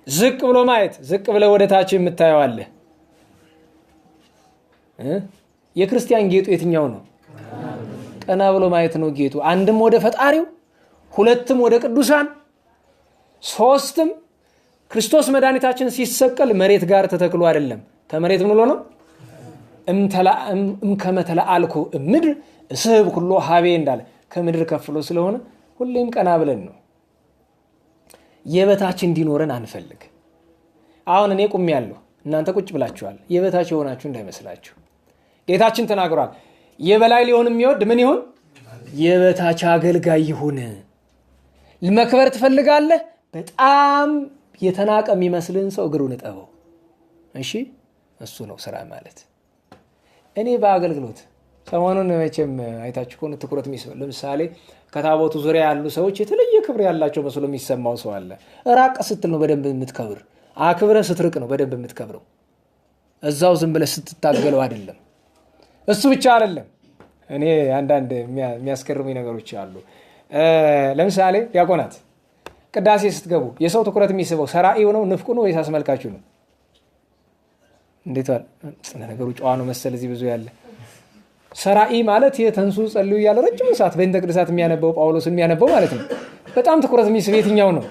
ዝቅ ብሎ ማየት። ዝቅ ብለ ወደ ታች የምታየው አለ። የክርስቲያን ጌጡ የትኛው ነው? ቀና ብሎ ማየት ነው ጌጡ። አንድም ወደ ፈጣሪው፣ ሁለትም ወደ ቅዱሳን፣ ሶስትም ክርስቶስ መድኃኒታችን ሲሰቀል መሬት ጋር ተተክሎ አይደለም። ከመሬት ምን ብሎ ነው? እምከመተለአልኩ ምድር እስህብ ኩሎ ሀቤ እንዳለ ከምድር ከፍሎ ስለሆነ ሁሌም ቀና ብለን ነው። የበታች እንዲኖረን አንፈልግ። አሁን እኔ ቁም ያለሁ እናንተ ቁጭ ብላችኋል። የበታች የሆናችሁ እንዳይመስላችሁ። ጌታችን ተናግሯል። የበላይ ሊሆን የሚወድ ምን ይሁን? የበታች አገልጋይ ይሁን። መክበር ትፈልጋለህ? በጣም የተናቀ የሚመስልን ሰው እግሩን እጠበው። እሺ፣ እሱ ነው ስራ ማለት። እኔ በአገልግሎት ሰሞኑን መቼም አይታችሁ ከሆነ ትኩረት የሚስብ ለምሳሌ ከታቦቱ ዙሪያ ያሉ ሰዎች የተለየ ክብር ያላቸው መስሎ የሚሰማው ሰው አለ። ራቅ ስትል ነው በደንብ የምትከብር። አክብረ ስትርቅ ነው በደንብ የምትከብረው። እዛው ዝም ብለህ ስትታገለው አይደለም። እሱ ብቻ አይደለም። እኔ አንዳንድ የሚያስገርሙኝ ነገሮች አሉ። ለምሳሌ ዲያቆናት ቅዳሴ ስትገቡ የሰው ትኩረት የሚስበው ሰራኢው ነው ንፍቁ ነው ወይስ አስመልካችሁ ነው? እንዴት ዋል? ነገሩ ጨዋ ነው መሰል እዚህ ብዙ ያለ ሰራኢ ማለት የተንሱ ጸልዩ እያለ ረጅም ሰዓት በእንተ ቅድሳት የሚያነበው ጳውሎስን የሚያነበው ማለት ነው። በጣም ትኩረት የሚስብ የትኛው ነው?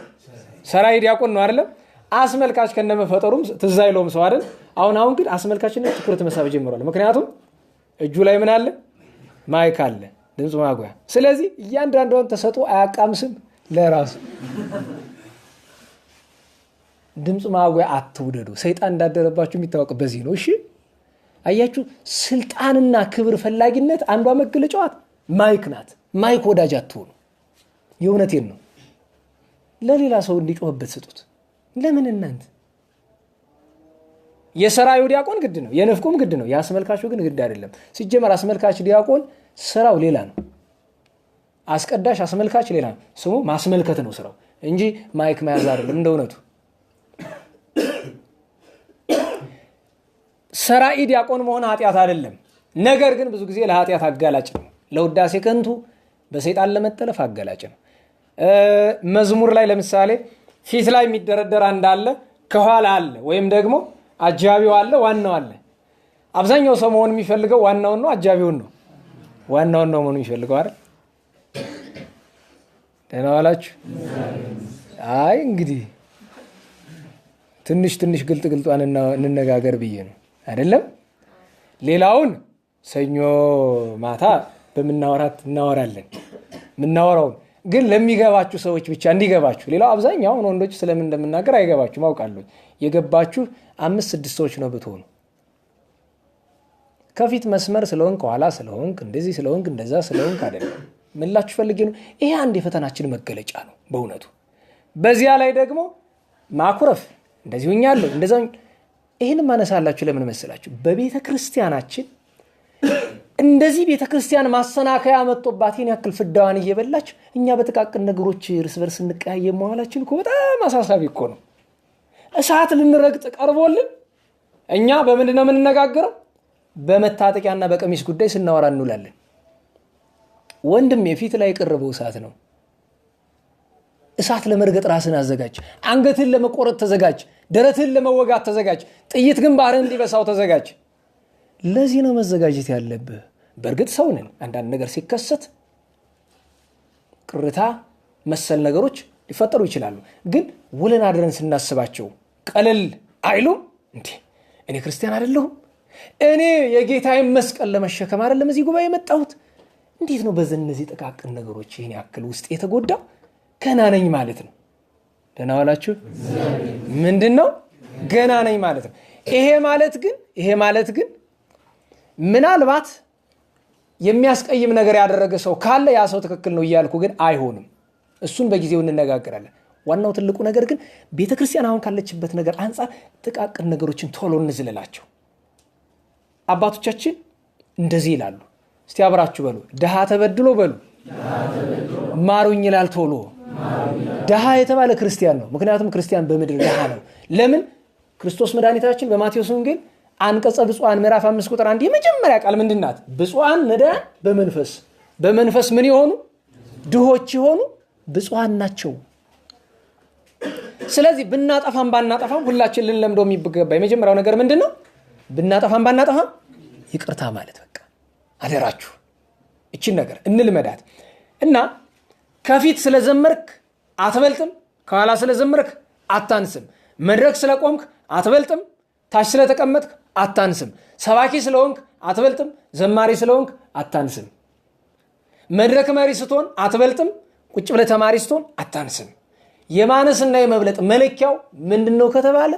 ሰራኢ ዲያቆን ነው አይደለም? አስመልካች ከነመፈጠሩም ትዝ አይለውም ሰው አይደል? አሁን ግን አስመልካችነት ትኩረት መሳብ ጀምሯል። ምክንያቱም እጁ ላይ ምን አለ? ማይክ አለ፣ ድምፅ ማጉያ። ስለዚህ እያንዳንዷን ተሰጥኦ አያቃምስም ለራሱ። ድምፅ ማጉያ አትውደዱ። ሰይጣን እንዳደረባችሁ የሚታወቅ በዚህ ነው። እሺ አያችሁ፣ ስልጣንና ክብር ፈላጊነት አንዷ መገለጫዋት ማይክ ናት። ማይክ ወዳጅ አትሆኑ። የእውነቴን ነው። ለሌላ ሰው እንዲጮህበት ስጡት። ለምን እናንተ? የሰራዩ ዲያቆን ግድ ነው፣ የንፍቁም ግድ ነው። የአስመልካቹ ግን ግድ አይደለም። ሲጀመር አስመልካች ዲያቆን ስራው ሌላ ነው። አስቀዳሽ አስመልካች ሌላ ነው። ስሙ ማስመልከት ነው ስራው እንጂ ማይክ መያዝ አይደለም። እንደ እውነቱ ሰራኢ ዲያቆን መሆን ኃጢአት አይደለም። ነገር ግን ብዙ ጊዜ ለኃጢአት አጋላጭ ነው። ለውዳሴ ከንቱ በሰይጣን ለመጠለፍ አጋላጭ ነው። መዝሙር ላይ ለምሳሌ ፊት ላይ የሚደረደር እንዳለ ከኋላ አለ፣ ወይም ደግሞ አጃቢው አለ፣ ዋናው አለ። አብዛኛው ሰው መሆን የሚፈልገው ዋናውን ነው አጃቢውን ነው? ዋናውን ነው መሆን የሚፈልገው አይደል? ደህና ዋላችሁ? አይ እንግዲህ ትንሽ ግልጧን እንነጋገር ብዬ ነው አይደለም። ሌላውን ሰኞ ማታ በምናወራት እናወራለን። ምናወራውን ግን ለሚገባችሁ ሰዎች ብቻ እንዲገባችሁ። ሌላው አብዛኛው ወንዶች ስለምን እንደምናገር አይገባችሁ ማውቃለሁ። የገባችሁ 5-6 ሰዎች ነው ብትሆኑ። ከፊት መስመር ስለሆንክ ኋላ ስለሆንክ እንደዚህ ስለሆንክ እንደዛ ስለሆንክ አይደለም። ምላችሁ ፈልጌ ነው። ይሄ አንድ የፈተናችን መገለጫ ነው በእውነቱ። በዚያ ላይ ደግሞ ማኩረፍ እንደዚህ ሆኛለሁ እንደዛ። ይሄን ማነሳላችሁ ለምን መሰላችሁ? በቤተ ክርስቲያናችን እንደዚህ ቤተ ክርስቲያን ማሰናከያ መጥቶባት ይሄን ያክል ፍዳዋን እየበላች እኛ በተቃቀን ነገሮች እርስ በርስ እንቀያየም መዋላችን እኮ በጣም አሳሳቢ እኮ ነው። እሳት ልንረግጥ ቀርቦልን እኛ በምንድን ነው የምንነጋገረው? በመታጠቂያና በቀሚስ ጉዳይ ስናወራ እንውላለን። ወንድም የፊት ላይ የቀረበው እሳት ነው። እሳት ለመርገጥ ራስን አዘጋጅ። አንገትን ለመቆረጥ ተዘጋጅ። ደረትን ለመወጋት ተዘጋጅ። ጥይት ግንባርህን እንዲበሳው ተዘጋጅ። ለዚህ ነው መዘጋጀት ያለብህ። በእርግጥ ሰው ነን። አንዳንድ ነገር ሲከሰት ቅርታ መሰል ነገሮች ሊፈጠሩ ይችላሉ። ግን ውለን አድረን ስናስባቸው ቀለል አይሉም። እንዴ እኔ ክርስቲያን አይደለሁም? እኔ የጌታዬን መስቀል ለመሸከም አይደለም እዚህ ጉባኤ የመጣሁት? እንዴት ነው በእነዚህ ጥቃቅን ነገሮች ይህን ያክል ውስጥ የተጎዳው? ገና ነኝ ማለት ነው። ደህና ዋላችሁ። ምንድን ነው ገና ነኝ ማለት ነው? ይሄ ማለት ግን ምናልባት የሚያስቀይም ነገር ያደረገ ሰው ካለ ያ ሰው ትክክል ነው እያልኩ ግን አይሆንም። እሱን በጊዜው እንነጋገራለን። ዋናው ትልቁ ነገር ግን ቤተክርስቲያን አሁን ካለችበት ነገር አንጻር ጥቃቅን ነገሮችን ቶሎ እንዝለላቸው። አባቶቻችን እንደዚህ ይላሉ። እስቲ አብራችሁ በሉ። ድሃ ተበድሎ በሉ ማሩኝ ይላል ቶሎ። ድሃ የተባለ ክርስቲያን ነው። ምክንያቱም ክርስቲያን በምድር ድሃ ነው። ለምን? ክርስቶስ መድኃኒታችን በማቴዎስ ወንጌል አንቀጸ ብፁዓን ምዕራፍ 5 ቁጥር 1 የመጀመሪያ ቃል ምንድናት? ብፁዓን ነዳያን በመንፈስ ምን የሆኑ ድሆች የሆኑ ብፁዓን ናቸው። ስለዚህ ብናጠፋም ባናጠፋም ሁላችን ልንለምደው የሚገባ የመጀመሪያው ነገር ምንድን ነው? ብናጠፋም ባናጠፋም ይቅርታ ማለት። በቃ አደራችሁ እቺን ነገር እንልመዳት እና ከፊት ስለዘመርክ አትበልጥም፣ ከኋላ ስለዘመርክ አታንስም፣ መድረክ ስለቆምክ አትበልጥም፣ ታች ስለተቀመጥክ አታንስም፣ ሰባኪ ስለሆንክ አትበልጥም፣ ዘማሪ ስለሆንክ አታንስም፣ መድረክ መሪ ስትሆን አትበልጥም፣ ቁጭ ብለህ ተማሪ ስትሆን አታንስም። የማነስና የመብለጥ መለኪያው ምንድነው ከተባለ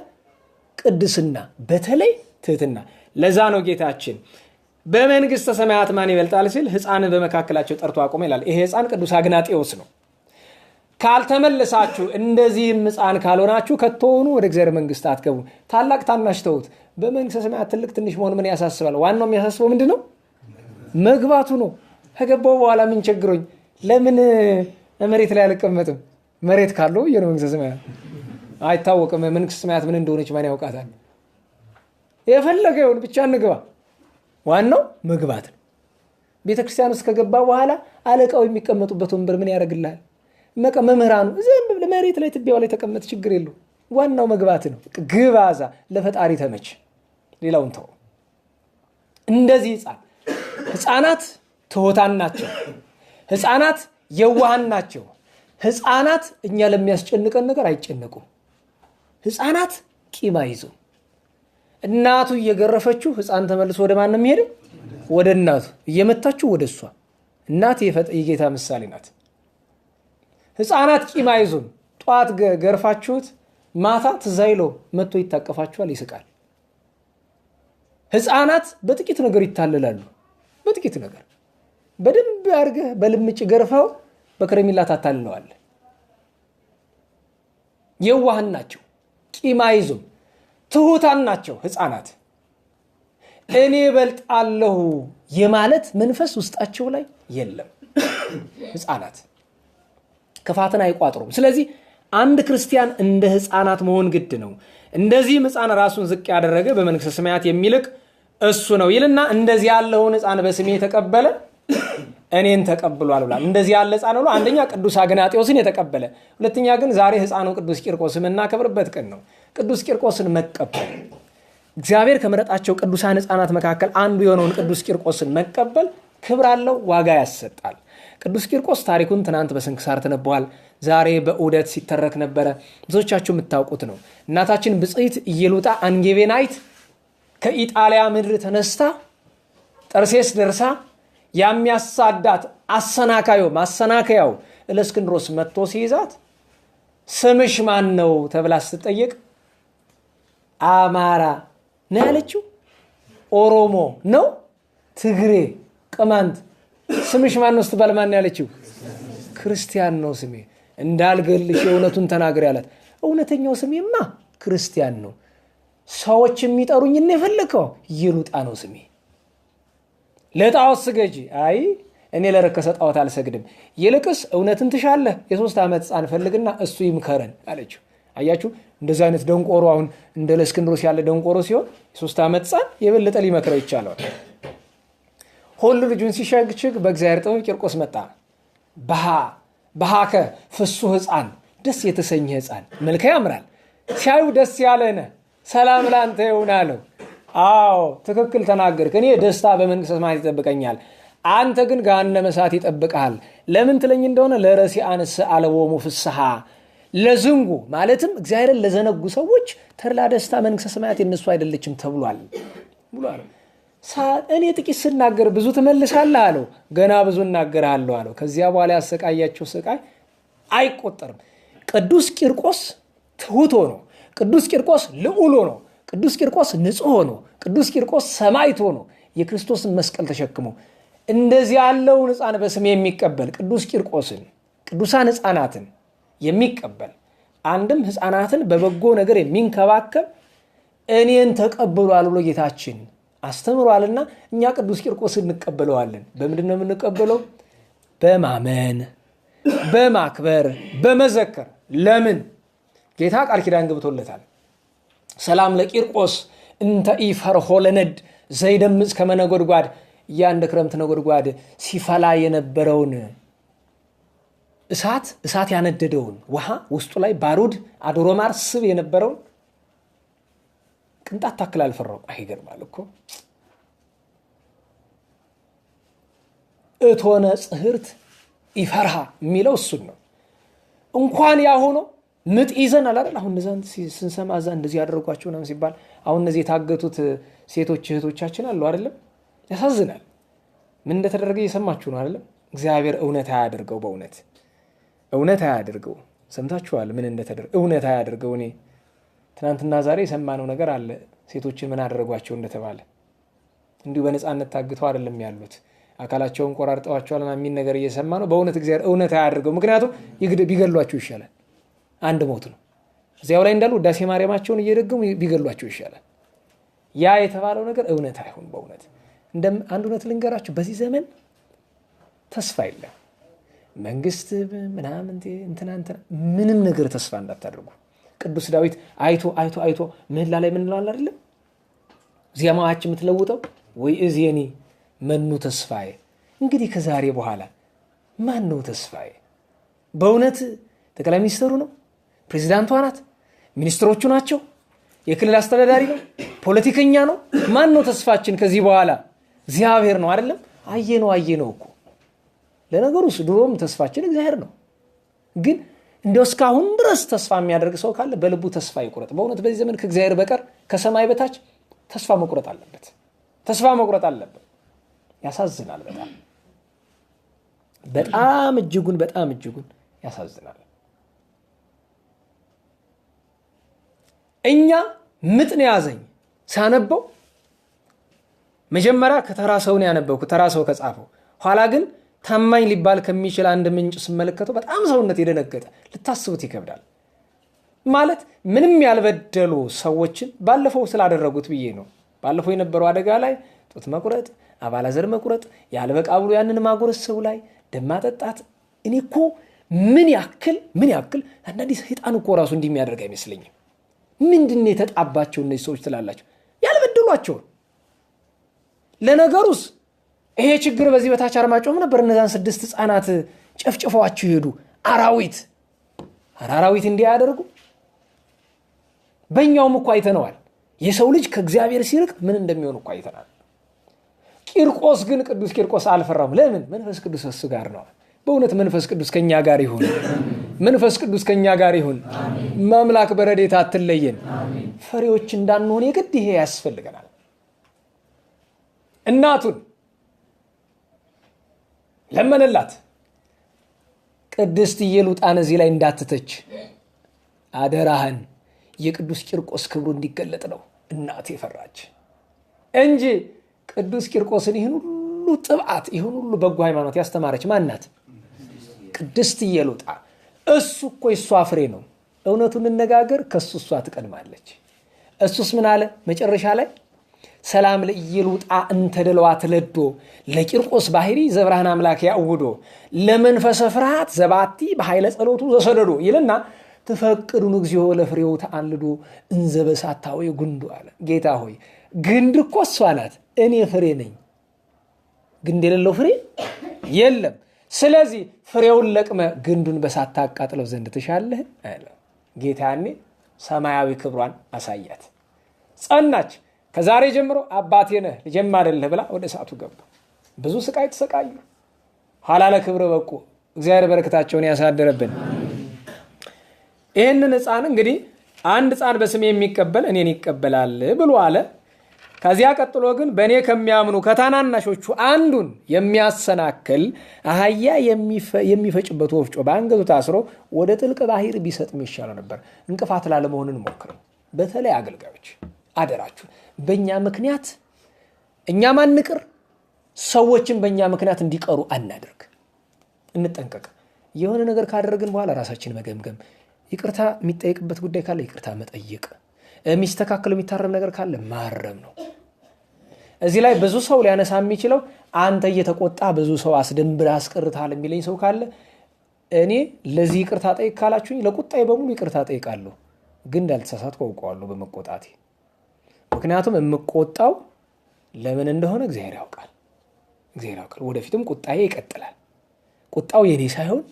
ቅድስና፣ በተለይ ትህትና። ለዛ ነው ጌታችን በመንግስተ ሰማያት ማን ይበልጣል ሲል ሕፃንን በመካከላቸው ጠርቶ አቆመ ይላል። ይሄ ሕፃን ቅዱስ አግናጤዎስ ነው። ካልተመለሳችሁ እንደዚህም ሕፃን ካልሆናችሁ ከቶውኑ ወደ እግዚአብሔር መንግስት አትገቡም። ታላቅ ታናሽ ተውት። በመንግስተ ሰማያት ትልቅ ትንሽ መሆን ምን ያሳስባል? ዋናው የሚያሳስበው ምንድን ነው? መግባቱ ነው። ከገባው በኋላ ምን ቸግሮኝ ለምን መሬት ላይ አልቀመጥም? መሬት ካለው የመንግስተ ሰማያት አይታወቅም። መንግስተ ሰማያት ምን እንደሆነች ማን ያውቃታል? የፈለገ ይሁን ብቻ እንግባ። ዋናው መግባት ነው። ቤተክርስቲያን ውስጥ ከገባ በኋላ አለቃው የሚቀመጡበት ወንበር ምን ያደርግልሃል? መምህራኑ ዝም ብለህ መሬት ላይ ትቢያው ላይ ተቀመጥ፣ ችግር የለው። ዋናው መግባት ነው። ግባዛ ለፈጣሪ ተመች፣ ሌላውን ተው። እንደዚህ ህፃናት ትሑታን ናቸው። ህፃናት የዋሃን ናቸው። ህፃናት እኛ ለሚያስጨንቀን ነገር አይጨነቁም። ህፃናት ቂም አይዙም። እናቱ እየገረፈችው ህፃን ተመልሶ ወደ ማን ነው የሚሄደው? ወደ እናቱ። እየመታችሁ ወደ እሷ። እናት የጌታ ምሳሌ ናት። ህፃናት ቂም አይዙም። ጧት ገርፋችሁት ማታ ትዝ አይለው መጥቶ ይታቀፋችኋል፣ ይስቃል። ህፃናት በጥቂት ነገር ይታለላሉ። በጥቂት ነገር በደንብ አድርገህ በልምጭ ገርፈው በከረሚላ ታታልለዋለህ። የዋሃን ናቸው፣ ቂም አይዙም፣ ትሑታን ናቸው ህፃናት። እኔ እበልጣለሁ የማለት መንፈስ ውስጣቸው ላይ የለም። ህፃናት ክፋትን አይቋጥሩም። ስለዚህ አንድ ክርስቲያን እንደ ህፃናት መሆን ግድ ነው። እንደዚህም ህፃን ራሱን ዝቅ ያደረገ በመንግስተ ሰማያት የሚልቅ እሱ ነው ይልና እንደዚህ ያለውን ህፃን በስሜ የተቀበለ እኔን ተቀብሏል ብሏል። እንደዚህ ያለ ህፃን ብሎ አንደኛ ቅዱስ አግናጤዎስን የተቀበለ፣ ሁለተኛ ግን ዛሬ ህፃኑ ቅዱስ ቂርቆስን የምናከብርበት ቀን ነው። ቅዱስ ቂርቆስን መቀበል እግዚአብሔር ከመረጣቸው ቅዱሳን ህፃናት መካከል አንዱ የሆነውን ቅዱስ ቂርቆስን መቀበል ክብር አለው፣ ዋጋ ያሰጣል። ቅዱስ ቂርቆስ ታሪኩን ትናንት በስንክሳር ተነበዋል። ዛሬ በዑደት ሲተረክ ነበረ። ብዙዎቻችሁ የምታውቁት ነው። እናታችን ብጽዕት ኢየሉጣ አንጌቬናይት ከኢጣሊያ ምድር ተነስታ ጠርሴስ ደርሳ የሚያሳዳት ማሰናከያው እለእስክንድሮስ መጥቶ ሲይዛት ስምሽ ማን ነው ተብላ ስትጠየቅ አማራ ነው ያለችው። ኦሮሞ ነው፣ ትግሬ፣ ቅማንት። ስምሽ ማን ነው ስትባል ማን ያለችው? ክርስቲያን ነው ስሜ፣ እንዳልገልሽ የእውነቱን ተናገር ያላት። እውነተኛው ስሜማ ክርስቲያን ነው። ሰዎች የሚጠሩኝ እና የፈለከው ኢየሉጣ ነው ስሜ። ለጣዖት ስገጂ? አይ እኔ ለረከሰ ጣዖት አልሰግድም። ይልቅስ እውነትን ትሻለህ፣ የ3 ዓመት ሕፃን ፈልግና እሱ ይምከረን አለችው። አያችሁ፣ እንደዚህ አይነት ደንቆሮ አሁን እንደ እለእስክንድሮስ ያለ ደንቆሮ ሲሆን የ3 ዓመት ሕፃን የበለጠ ሊመክረው ይቻላል። ሁሉ ልጁን ሲሸግችግ በእግዚአብሔር ጥበብ ቂርቆስ መጣ። በሃከ ፍሱህ ሕፃን፣ ደስ የተሰኘ ሕፃን፣ መልከ ያምራል፣ ሲያዩ ደስ ያለነ፣ ሰላም ላንተ ይሁን አለው። አዎ ትክክል ተናገርክ፣ እኔ ደስታ በመንግስተ ሰማያት ይጠብቀኛል። አንተ ግን ገሃነመ እሳት ይጠብቅሃል። ለምን ትለኝ እንደሆነ ለረሲአንስ አለወሙ ፍስሐ፣ ለዝንጉ ማለትም እግዚአብሔርን ለዘነጉ ሰዎች ተድላ ደስታ መንግሥተ ሰማያት የነሱ አይደለችም ተብሏል ብሏል። እኔ ጥቂት ስናገር ብዙ ትመልሳለህ አለው። ገና ብዙ እናገርሃለሁ አለው። ከዚያ በኋላ ያሰቃያቸው ስቃይ አይቆጠርም። ቅዱስ ቂርቆስ ትሑት ሆኖ፣ ቅዱስ ቂርቆስ ልዑል ሆኖ፣ ቅዱስ ቂርቆስ ንጹሕ ሆኖ፣ ቅዱስ ቂርቆስ ሰማዕት ሆኖ የክርስቶስን መስቀል ተሸክሞ እንደዚህ ያለውን ሕፃን በስም የሚቀበል ቅዱስ ቂርቆስን፣ ቅዱሳን ሕፃናትን የሚቀበል አንድም ሕፃናትን በበጎ ነገር የሚንከባከብ እኔን ተቀበሏል ብሎ ጌታችን አስተምሯልና እኛ ቅዱስ ቂርቆስን እንቀበለዋለን። በምንድን ነው የምንቀበለው? በማመን በማክበር በመዘከር። ለምን? ጌታ ቃል ኪዳን ገብቶለታል። ሰላም ለቂርቆስ እንተ ኢፈርሆ ለነድ ዘይደምጽ ከመነጎድጓድ፣ እንደ ክረምት ነጎድጓድ ሲፈላ የነበረውን እሳት ያነደደውን ውሃ ውስጡ ላይ ባሩድ አዶሮማር ስብ የነበረውን ቅንጣት ታክል አልፈራው። አይገርማል እኮ እቶነ ጽህርት ይፈርሃ የሚለው እሱን ነው። እንኳን ያ ሆኖ ምጥ ይዘናል አይደል? አሁን እነዛን ስንሰማ እዛ እንደዚህ ያደረጓቸው ነው ሲባል አሁን እነዚህ የታገቱት ሴቶች እህቶቻችን አሉ አይደለም? ያሳዝናል። ምን እንደተደረገ እየሰማችሁ ነው አይደለም? እግዚአብሔር እውነት አያደርገው፣ በእውነት እውነት አያደርገው። ሰምታችኋል ምን እንደተደረገ? እውነት አያደርገው። እኔ ትናንትና ዛሬ የሰማነው ነገር አለ። ሴቶችን ምን አደረጓቸው እንደተባለ እንዲሁ በነፃነት ታግተው አይደለም ያሉት፣ አካላቸውን ቆራርጠዋቸዋል የሚል ነገር እየሰማ ነው። በእውነት እግዚአብሔር እውነት አያደርገው። ምክንያቱም ቢገሏቸው ይሻላል። አንድ ሞት ነው። እዚያው ላይ እንዳሉ ውዳሴ ማርያማቸውን እየደገሙ ቢገሏቸው ይሻላል። ያ የተባለው ነገር እውነት አይሁን። በእውነት አንድ እውነት ልንገራችሁ፣ በዚህ ዘመን ተስፋ የለም። መንግስት ምናምን እንትና ምንም ነገር ተስፋ እንዳታደርጉ። ቅዱስ ዳዊት አይቶ ምህላ ላይ ምን ይላል አይደለም? ዜማዋች የምትለውጠው ወይ እዚኒ መኑ ተስፋዬ። እንግዲህ ከዛሬ በኋላ ማን ነው ተስፋዬ? በእውነት ጠቅላይ ሚኒስትሩ ነው? ፕሬዚዳንቷ ናት? ሚኒስትሮቹ ናቸው? የክልል አስተዳዳሪ ነው? ፖለቲከኛ ነው? ማን ነው ተስፋችን ከዚህ በኋላ? እግዚአብሔር ነው አይደለም? አየነው እኮ። ለነገሩስ ድሮም ተስፋችን እግዚአብሔር ነው። ግን እንደው እስካሁን ድረስ ተስፋ የሚያደርግ ሰው ካለ በልቡ ተስፋ ይቁረጥ። በእውነት በዚህ ዘመን ከእግዚአብሔር በቀር ከሰማይ በታች ተስፋ መቁረጥ አለበት። ተስፋ መቁረጥ አለበት። ያሳዝናል። በጣም እጅጉን ያሳዝናል። እኛ ምጥ ነው ያዘኝ ሳነበው፣ መጀመሪያ ከተራ ሰው ነው ያነበብኩ፣ ተራ ሰው ከጻፈው። ኋላ ግን ታማኝ ሊባል ከሚችል አንድ ምንጭ ስመለከተው በጣም ሰውነት የደነገጠ፣ ልታስቡት ይከብዳል። ማለት ምንም ያልበደሉ ሰዎችን ባለፈው ስላደረጉት ብዬ ነው። ባለፈው የነበረው አደጋ ላይ ጡት መቁረጥ፣ አባላዘር መቁረጥ፣ ያልበቃ ብሎ ያንን ማጎረስ፣ ሰው ላይ ደም ማጠጣት። እኔ እኮ ምን ያክል አንዳንዴ ሰይጣን እኮ ራሱ እንዲህ የሚያደርግ አይመስለኝም። ምንድን ነው የተጣባቸው እነዚህ ሰዎች ትላላቸው? ያልበደሏቸውን። ለነገሩስ ይሄ ችግር በዚህ በታች አርማጮም ነበር። እነዛን 6 ሕፃናት ጨፍጭፈዋቸው ሄዱ። አራዊት እንዲያደርጉ በእኛውም እኮ አይተነዋል። የሰው ልጅ ከእግዚአብሔር ሲርቅ ምን እንደሚሆን እኮ አይተናል። ቂርቆስ ግን ቅዱስ ቂርቆስ አልፈራም። ለምን? መንፈስ ቅዱስ እሱ ጋር ነው። በእውነት መንፈስ ቅዱስ ከኛ ጋር ይሁን። መንፈስ ቅዱስ ከኛ ጋር ይሁን። ማምላክ በረዴታ አትለየን። ፈሪዎች እንዳንሆን የግድ ይሄ ያስፈልገናል። እናቱን ለመነላት። ቅድስት ኢየሉጣን እዚህ ላይ እንዳትተች አደራህን፣ የቅዱስ ቂርቆስ ክብሩ እንዲገለጥ ነው እናቴ ፈራች እንጂ ቅዱስ ቂርቆስን ይህን ሁሉ ጥብዓት፣ ይህን ሁሉ በጎ ሃይማኖት ያስተማረች ማናት? ቅድስት ኢየሉጣ። እሱ እኮ የሷ ፍሬ ነው። እውነቱን እንነጋገር፣ ከሱ እሷ ትቀድማለች። እሱስ ምን አለ መጨረሻ ላይ? ሰላም ለኢየሉጣ እንተደለዋ ትለዶ ለቂርቆስ ባህሪ ዘብርሃን አምላክ ያውዶ ለመንፈሰ ፍርሃት ዘባቲ በኃይለ ጸሎቱ ዘሰደዶ ይልና ተፈቅዱን እግዚኦ ለፍሬው ተአልዶ እንዘበሳታዊ ጉንዱ አለ። ጌታ ሆይ ግንድ እኮ እሷ ናት፣ እኔ ፍሬ ነኝ። ግንድ የሌለው ፍሬ የለም። ስለዚህ ፍሬውን ለቅመ ግንዱን በሳት ታቃጥለው ዘንድ ትሻለህ አለ ጌታ። ያኔ ሰማያዊ ክብሯን አሳያት፣ ጸናች። ከዛሬ ጀምሮ አባቴ ነህ ልጄም አይደለህ ብላ ወደ እሳቱ ገባ። ብዙ ስቃይ ተሰቃዩ። ኋላ ለክብር በቁ። እግዚአብሔር በረከታቸውን ያሳደረብን። ይህንን ሕፃን እንግዲህ አንድ ሕፃን በስሜ የሚቀበል እኔን ይቀበላል ብሎ አለ። ከዚያ ቀጥሎ ግን በእኔ ከሚያምኑ ከታናናሾቹ አንዱን የሚያሰናክል አህያ የሚፈጭበት ወፍጮ በአንገቱ ታስሮ ወደ ጥልቅ ባህር ቢሰጥም ይሻለው ነበር። እንቅፋት ላለመሆን እንሞክረው። በተለይ አገልጋዮች አደራችሁ፣ በእኛ ምክንያት እኛም አንቅር፣ ሰዎችን በእኛ ምክንያት እንዲቀሩ አናደርግ። እንጠንቀቅ። የሆነ ነገር ካደረግን በኋላ ራሳችን መገምገም፣ ይቅርታ የሚጠይቅበት ጉዳይ ካለ ይቅርታ መጠየቅ፣ የሚስተካከል የሚታረም ነገር ካለ ማረም ነው። እዚህ ላይ ብዙ ሰው ሊያነሳ የሚችለው አንተ እየተቆጣ ብዙ ሰው አስደንብር አስቀርታል የሚለኝ ሰው ካለ እኔ ለዚህ ይቅርታ ጠይቅ ካላችሁኝ ለቁጣዬ በሙሉ ይቅርታ ጠይቃለሁ። ግን እንዳልተሳሳትኩ አውቀዋለሁ በመቆጣቴ። ምክንያቱም የምቆጣው ለምን እንደሆነ እግዚአብሔር ያውቃል። ወደፊትም ቁጣዬ ይቀጥላል። ቁጣው የኔ ሳይሆን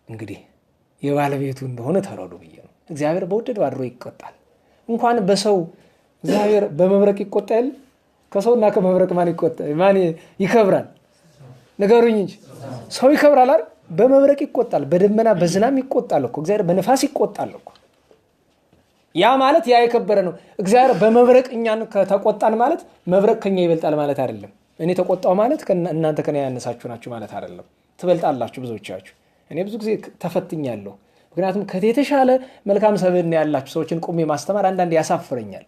እንግዲህ የባለቤቱ እንደሆነ ተረዱ ብዬ ነው። እግዚአብሔር በወደደው አድሮ ይቆጣል። እንኳን በሰው እግዚአብሔር በመብረቅ ይቆጣል። ከሰውና ከመብረቅ ማን ይከብራል? ንገሩኝ እንጂ ሰው ይከብራል አይደል? በመብረቅ ይቆጣል፣ በደመና በዝናም ይቆጣል እኮ። እግዚአብሔር በነፋስ ይቆጣል እኮ። ያ ማለት ያ የከበረ ነው። እግዚአብሔር በመብረቅ እኛን ከተቆጣን ማለት መብረቅ ከኛ ይበልጣል ማለት አይደለም። እኔ ተቆጣው ማለት እናንተ ከኔ ያነሳችሁ ናችሁ ማለት አይደለም። ትበልጣላችሁ ብዙዎቻችሁ። እኔ ብዙ ጊዜ ተፈትኛለሁ። ምክንያቱም ከተሻለ መልካም ሰብዕና ያላችሁ ሰዎችን ቁሜ ማስተማር አንዳንዴ ያሳፍረኛል።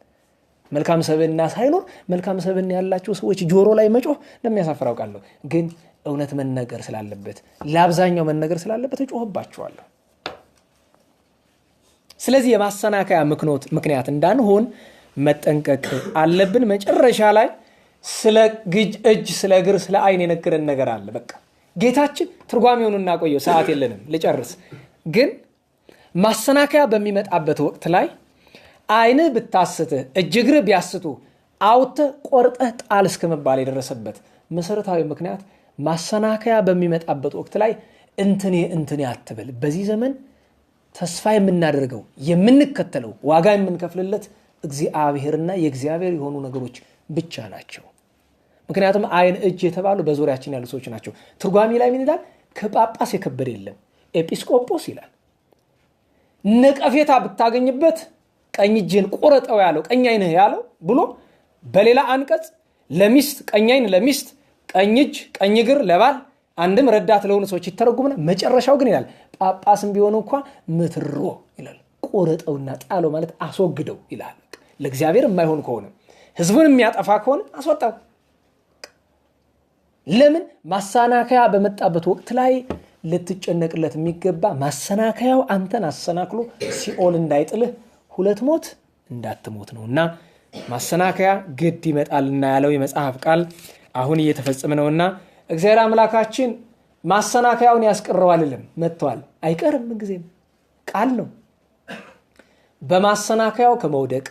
መልካም ሰብዕና ሳይኖር መልካም ሰብዕና ያላችሁ ሰዎች ጆሮ ላይ መጮህ እንደሚያሳፍር አውቃለሁ። ግን እውነት መነገር ስላለበት፣ ለአብዛኛው መነገር ስላለበት እጮህባችኋለሁ። ስለዚህ የማሰናከያ ምክንያት እንዳንሆን መጠንቀቅ አለብን። መጨረሻ ላይ ስለ እጅ፣ ስለ እግር፣ ስለ ዓይን የነገረን ነገር አለ። በቃ ጌታችን ትርጓሜውን እናቆየው፣ ሰዓት የለንም፣ ልጨርስ። ግን ማሰናከያ በሚመጣበት ወቅት ላይ ዓይንህ ብታስትህ፣ እጅ እግርህ ቢያስቱ አውጥተህ ቆርጠህ ጣል እስከመባል የደረሰበት መሰረታዊ ምክንያት ማሰናከያ በሚመጣበት ወቅት ላይ እንትኔ አትበል። በዚህ ዘመን ተስፋ የምናደርገው የምንከተለው ዋጋ የምንከፍልለት እግዚአብሔርና የእግዚአብሔር የሆኑ ነገሮች ብቻ ናቸው። ምክንያቱም ዓይን፣ እጅ የተባሉ በዙሪያችን ያሉ ሰዎች ናቸው። ትርጓሜ ላይ ምን ይላል? ከጳጳስ የከበደ የለም ኤጲስቆጶስ ይላል። ነቀፌታ ብታገኝበት ቀኝ እጅን ቆረጠው ያለው ቀኝ ዓይንህ ያለው ብሎ በሌላ አንቀጽ ለሚስት ቀኝ ዓይን ለሚስት፣ ቀኝ እጅ ቀኝ እግር ለባል፣ አንድም ረዳት ለሆኑ ሰዎች ይተረጉምና መጨረሻው ግን ይላል ጳጳስም ቢሆን እንኳ ምትሮ ይላል። ቆረጠውና ጣለው ማለት አስወግደው ይላል። ለእግዚአብሔር የማይሆን ከሆነ ህዝቡን የሚያጠፋ ከሆነ አስወጣው። ለምን? ማሰናከያ በመጣበት ወቅት ላይ ልትጨነቅለት የሚገባ ማሰናከያው አንተን አሰናክሎ ሲኦል እንዳይጥልህ ሁለት ሞት እንዳትሞት ነውና ማሰናከያ ግድ ይመጣልና ያለው የመጽሐፍ ቃል አሁን እየተፈጸመ ነውና እግዚአብሔር አምላካችን ማሰናከያውን ያስቀረዋልልም መጥቷል። አይቀርም፣ ጊዜም ቃል ነው። በማሰናከያው ከመውደቅ፣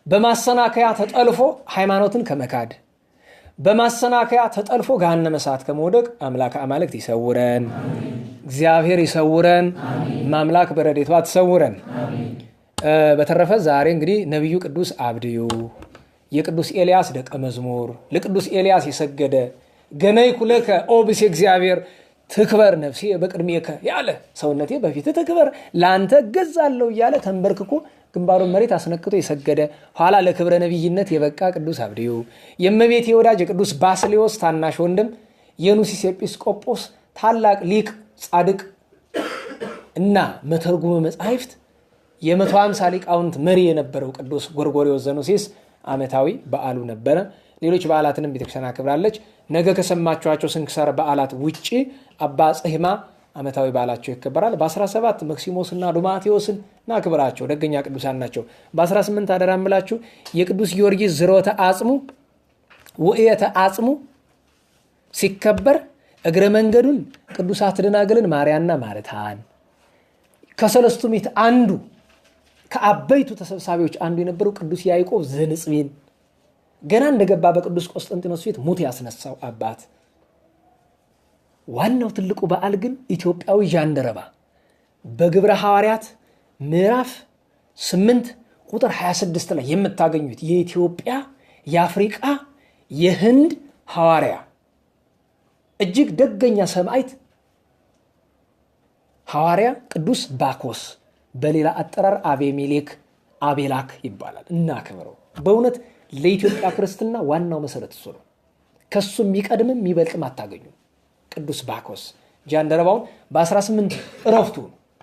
በማሰናከያ ተጠልፎ ሃይማኖትን ከመካድ፣ በማሰናከያ ተጠልፎ ገሃነመ እሳት ከመውደቅ አምላክ አማልክት ይሰውረን። እግዚአብሔር ይሰውረን። ማምላክ በረድኤቷ ትሰውረን። በተረፈ ዛሬ እንግዲህ ነቢዩ ቅዱስ አብድዩ የቅዱስ ኤልያስ ደቀ መዝሙር ለቅዱስ ኤልያስ የሰገደ ገነይ ኩለከ ኦ ብእሴ እግዚአብሔር ትክበር ነፍሴ በቅድሜከ ያለ ሰውነቴ በፊት ትክበር ለአንተ እገዛለሁ እያለ ተንበርክኮ ግንባሩን መሬት አስነክቶ የሰገደ ኋላ ለክብረ ነቢይነት የበቃ ቅዱስ አብድዩ የእመቤቴ ወዳጅ የቅዱስ ባስልዮስ ታናሽ ወንድም የኑሲስ ኤጲስቆጶስ ታላቅ ሊቅ ጻድቅ እና መተርጉመ መጻሕፍት የ150 ሊቃውንት መሪ የነበረው ቅዱስ ጎርጎርዮስ ዘኑሲስ ዓመታዊ በዓሉ ነበረ። ሌሎች በዓላትንም ቤተክርስቲያን አክብራለች። ነገ ከሰማችኋቸው ስንክሳር በዓላት ውጪ አባ ጽሕማ ዓመታዊ በዓላቸው ይከበራል። በ17 መክሲሞስና ዱማቴዎስን እናክብራቸው፣ ደገኛ ቅዱሳን ናቸው። በ18 አደራ እምላችሁ የቅዱስ ጊዮርጊስ ዝሮተ አጽሙ ውእየተ አጽሙ ሲከበር እግረ መንገዱን ቅዱሳት ደናግልን ማርያና ማርታን ከሰለስቱ ምዕት አንዱ ከአበይቱ ተሰብሳቢዎች አንዱ የነበረው ቅዱስ ያዕቆብ ዘንጽቤን ገና እንደገባ በቅዱስ ቆስጠንጢኖስ ፊት ሙት ያስነሳው አባት። ዋናው ትልቁ በዓል ግን ኢትዮጵያዊ ጃንደረባ በግብረ ሐዋርያት ምዕራፍ 8 ቁጥር 26 ላይ የምታገኙት የኢትዮጵያ፣ የአፍሪቃ፣ የህንድ ሐዋርያ እጅግ ደገኛ ሰማዕት ሐዋርያ ቅዱስ ባኮስ በሌላ አጠራር አቤሜሌክ አቤላክ ይባላል። እናክብረው። በእውነት ለኢትዮጵያ ክርስትና ዋናው መሰረት እሱ ነው። ከሱ የሚቀድምም የሚበልጥም አታገኙ። ቅዱስ ባኮስ ጃንደረባውን በ18 እረፍቱ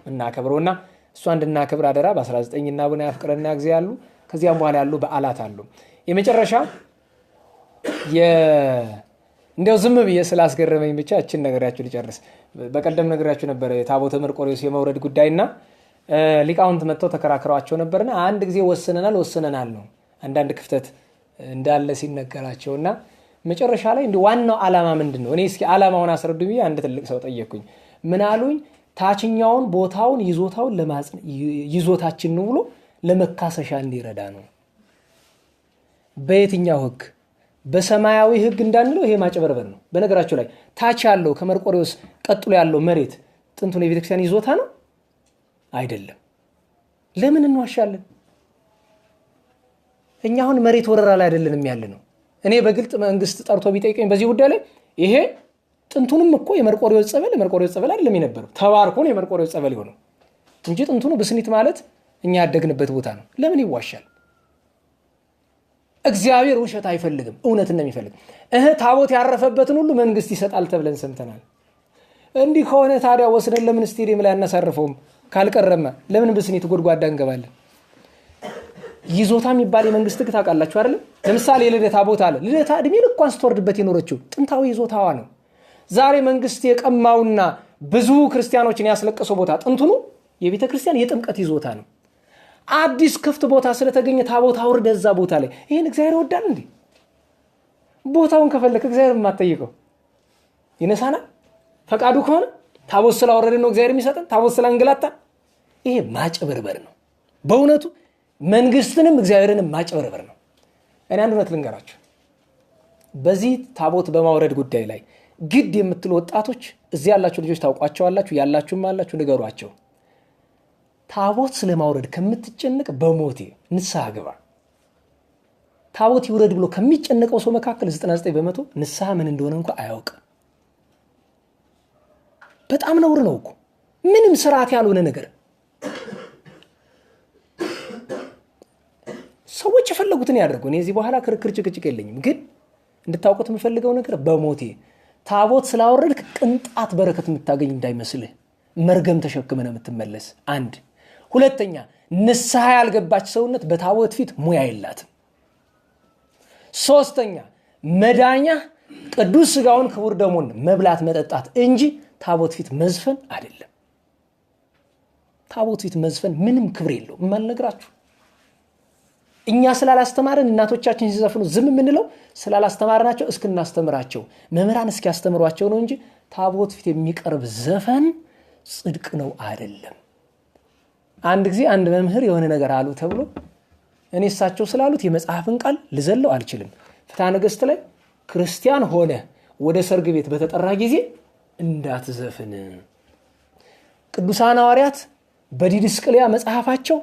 እናከብረውና እሷ እንድናከብር አደራ። በ19 እና አቡነ ያፍቅረና ጊዜ ያሉ ከዚያም በኋላ ያሉ በዓላት አሉ። የመጨረሻ እንዲያው ዝም ብዬ ስላስገረመኝ ብቻ እችን ነገራችሁ ልጨርስ። በቀደም ነገራችሁ ነበር የታቦተ መርቆሬዎስ የመውረድ ጉዳይና ሊቃውንት መጥተው ተከራክረዋቸው ነበርና አንድ ጊዜ ወስነናል ነው አንዳንድ ክፍተት እንዳለ ሲነገራቸውና መጨረሻ ላይ እንደ ዋናው ዓላማ ምንድነው? እኔ እስኪ ዓላማውን አስረዱ ብዬ አንድ ትልቅ ሰው ጠየቅኩኝ። ምን አሉኝ? ታችኛውን ቦታውን ይዞታውን ይዞታችን ነው ብሎ ለመካሰሻ እንዲረዳ ነው። በየትኛው ህግ? በሰማያዊ ህግ እንዳንለው ይሄ ማጭበርበር ነው። በነገራችሁ ላይ ታች ያለው ከመርቆሬዎስ ቀጥሎ ያለው መሬት ጥንቱን የቤተክርስቲያን ይዞታ ነው አይደለም። ለምን እንዋሻለን? እኛ አሁን መሬት ወረራ ላይ አይደለንም ያለ ነው። እኔ በግልጥ መንግስት ጠርቶ ቢጠይቀኝ በዚህ ጉዳይ ላይ ይሄ ጥንቱንም እኮ የመርቆሬዎስ ጸበል አይደለም የነበረው፣ ተባርኮ ነው የመርቆሬዎስ ጸበል የሆነው እንጂ ጥንቱኑ ብስኒት ማለት እኛ ያደግንበት ቦታ ነው። ለምን ይዋሻል? እግዚአብሔር ውሸት አይፈልግም፣ እውነትን ነው የሚፈልግ። ታቦት ያረፈበትን ሁሉ መንግስት ይሰጣል ተብለን ሰምተናል። እንዲህ ከሆነ ታዲያ ወስደን ለምን ስቴዲየም ላይ አናሳርፈውም? ካልቀረማ ለምን ብስኒት ጎድጓዳ እንገባለን? ይዞታ የሚባል የመንግስት ህግ ታውቃላችሁ አይደል? ለምሳሌ የልደታ ቦታ አለ። ልደታ እድሜ ልኳን ስትወርድበት የኖረችው ጥንታዊ ይዞታዋ ነው። ዛሬ መንግስት የቀማውና ብዙ ክርስቲያኖችን ያስለቀሰው ቦታ ጥንቱኑ የቤተ ክርስቲያን የጥምቀት ይዞታ ነው። አዲስ ክፍት ቦታ ስለተገኘ ታቦት አውርደ እዛ ቦታ ላይ ይሄን እግዚአብሔር ይወዳል እንዴ? ቦታውን ከፈለከ እግዚአብሔር የማትጠይቀው ይነሳናል። ፈቃዱ ከሆነ ታቦት ስላወረደ ነው እግዚአብሔር የሚሰጠን፣ ታቦት ስላንገላታን። ይሄ ማጭበርበር ነው። በእውነቱ መንግስትንም እግዚአብሔርንም ማጭበርበር ነው። እኔ አንድ እውነት ልንገራችሁ። በዚህ ታቦት በማውረድ ጉዳይ ላይ ግድ የምትሉ ወጣቶች እዚህ ያላችሁ ልጆች ታውቋቸዋላችሁ፣ ያላችሁም አላችሁ፣ ንገሯቸው። ታቦት ስለማውረድ ከምትጨነቅ በሞቴ ንስሐ ግባ። ታቦት ይውረድ ብሎ ከሚጨነቀው ሰው መካከል 99% ንስሐ ምን እንደሆነ እንኳን አያውቅም። በጣም ነውር ነው እኮ ምንም ስርዓት ያልሆነ ነገር። ሰዎች የፈለጉትን ያደርጉ። እኔ እዚህ በኋላ ክርክር ጭቅጭቅ የለኝም። ግን እንድታውቁት የምፈልገው ነገር በሞቴ ታቦት ስላወረድክ ቅንጣት በረከት የምታገኝ እንዳይመስልህ። መርገም ተሸክመ ነው የምትመለስ። አንድ ሁለተኛ፣ ንስሐ ያልገባች ሰውነት በታቦት ፊት ሙያ የላትም። ሶስተኛ፣ መዳኛ ቅዱስ ስጋውን ክቡር ደሙን መብላት መጠጣት እንጂ ታቦት ፊት መዝፈን አይደለም። ታቦት ፊት መዝፈን ምንም ክብር የለው። የማልነግራችሁ እኛ ስላላስተማርን እናቶቻችን ሲዘፍኑ ዝም የምንለው ስላላስተማርናቸው እስክናስተምራቸው መምህራን እስኪያስተምሯቸው ነው እንጂ ታቦት ፊት የሚቀርብ ዘፈን ጽድቅ ነው አይደለም። አንድ ጊዜ አንድ መምህር የሆነ ነገር አሉ ተብሎ እኔ እሳቸው ስላሉት የመጽሐፍን ቃል ልዘለው አልችልም። ፍትሐ ነገሥት ላይ ክርስቲያን ሆነ ወደ ሰርግ ቤት በተጠራ ጊዜ እንዳትዘፍን። ቅዱሳን ሐዋርያት በዲድስቅልያ መጽሐፋቸው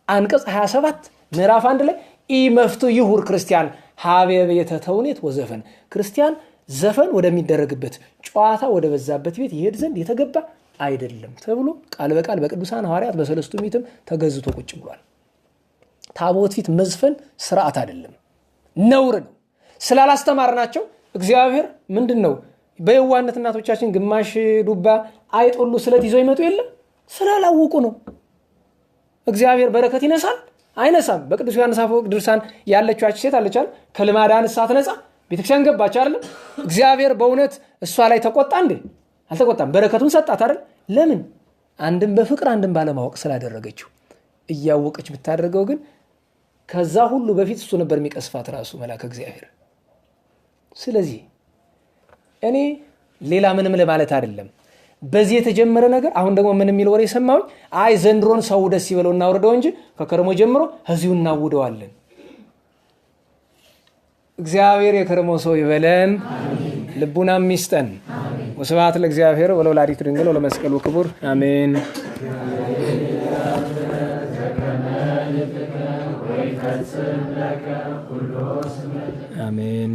አንቀጽ 27 ምዕራፍ 1 ላይ ኢመፍቱ ይሁር ክርስቲያን ሀበ ቤተ ተውኔት ወዘፈን፣ ክርስቲያን ዘፈን ወደሚደረግበት ጨዋታ ወደ በዛበት ቤት ይሄድ ዘንድ የተገባ አይደለም ተብሎ ቃል በቃል በቅዱሳን ሐዋርያት በሰለስቱ ምዕትም ተገዝቶ ቁጭ ብሏል። ታቦት ፊት መዝፈን ስርዓት አይደለም፣ ነውር ነው። ስላላስተማርናቸው እግዚአብሔር ምንድነው በየዋነት እናቶቻችን ግማሽ ዱባ አይጦሉ ስለት ይዘው ይመጡ የለም ስላላወቁ ነው። እግዚአብሔር በረከት ይነሳል አይነሳም? በቅዱስ ዮሐንስ አፈወርቅ ድርሳን ያለችው ሴት አለቻል ከልማዳ ንስሐ ተነጻ ቤተክርስቲያን ገባች አይደል? እግዚአብሔር በእውነት እሷ ላይ ተቆጣ እንዴ? አልተቆጣም። በረከቱን ሰጣት አይደል? ለምን? አንድም በፍቅር አንድም ባለማወቅ ስላደረገችው። እያወቀች ብታደርገው ግን ከዛ ሁሉ በፊት እሱ ነበር የሚቀስፋት ራሱ መልአከ እግዚአብሔር። ስለዚህ እኔ ሌላ ምንም ለማለት አይደለም። በዚህ የተጀመረ ነገር አሁን ደግሞ ምን የሚል ወሬ ሰማሁኝ። አይ ዘንድሮን ሰው ደስ ይበለው እናውርደው እንጂ ከከረሞ ጀምሮ ህዚው እናውደዋለን። እግዚአብሔር የከረሞ ሰው ይበለን፣ ልቡናም ይስጠን። ወስብሐት ለእግዚአብሔር ወለወላዲቱ ድንግል ወለመስቀሉ ክቡር አሜን። አሜን።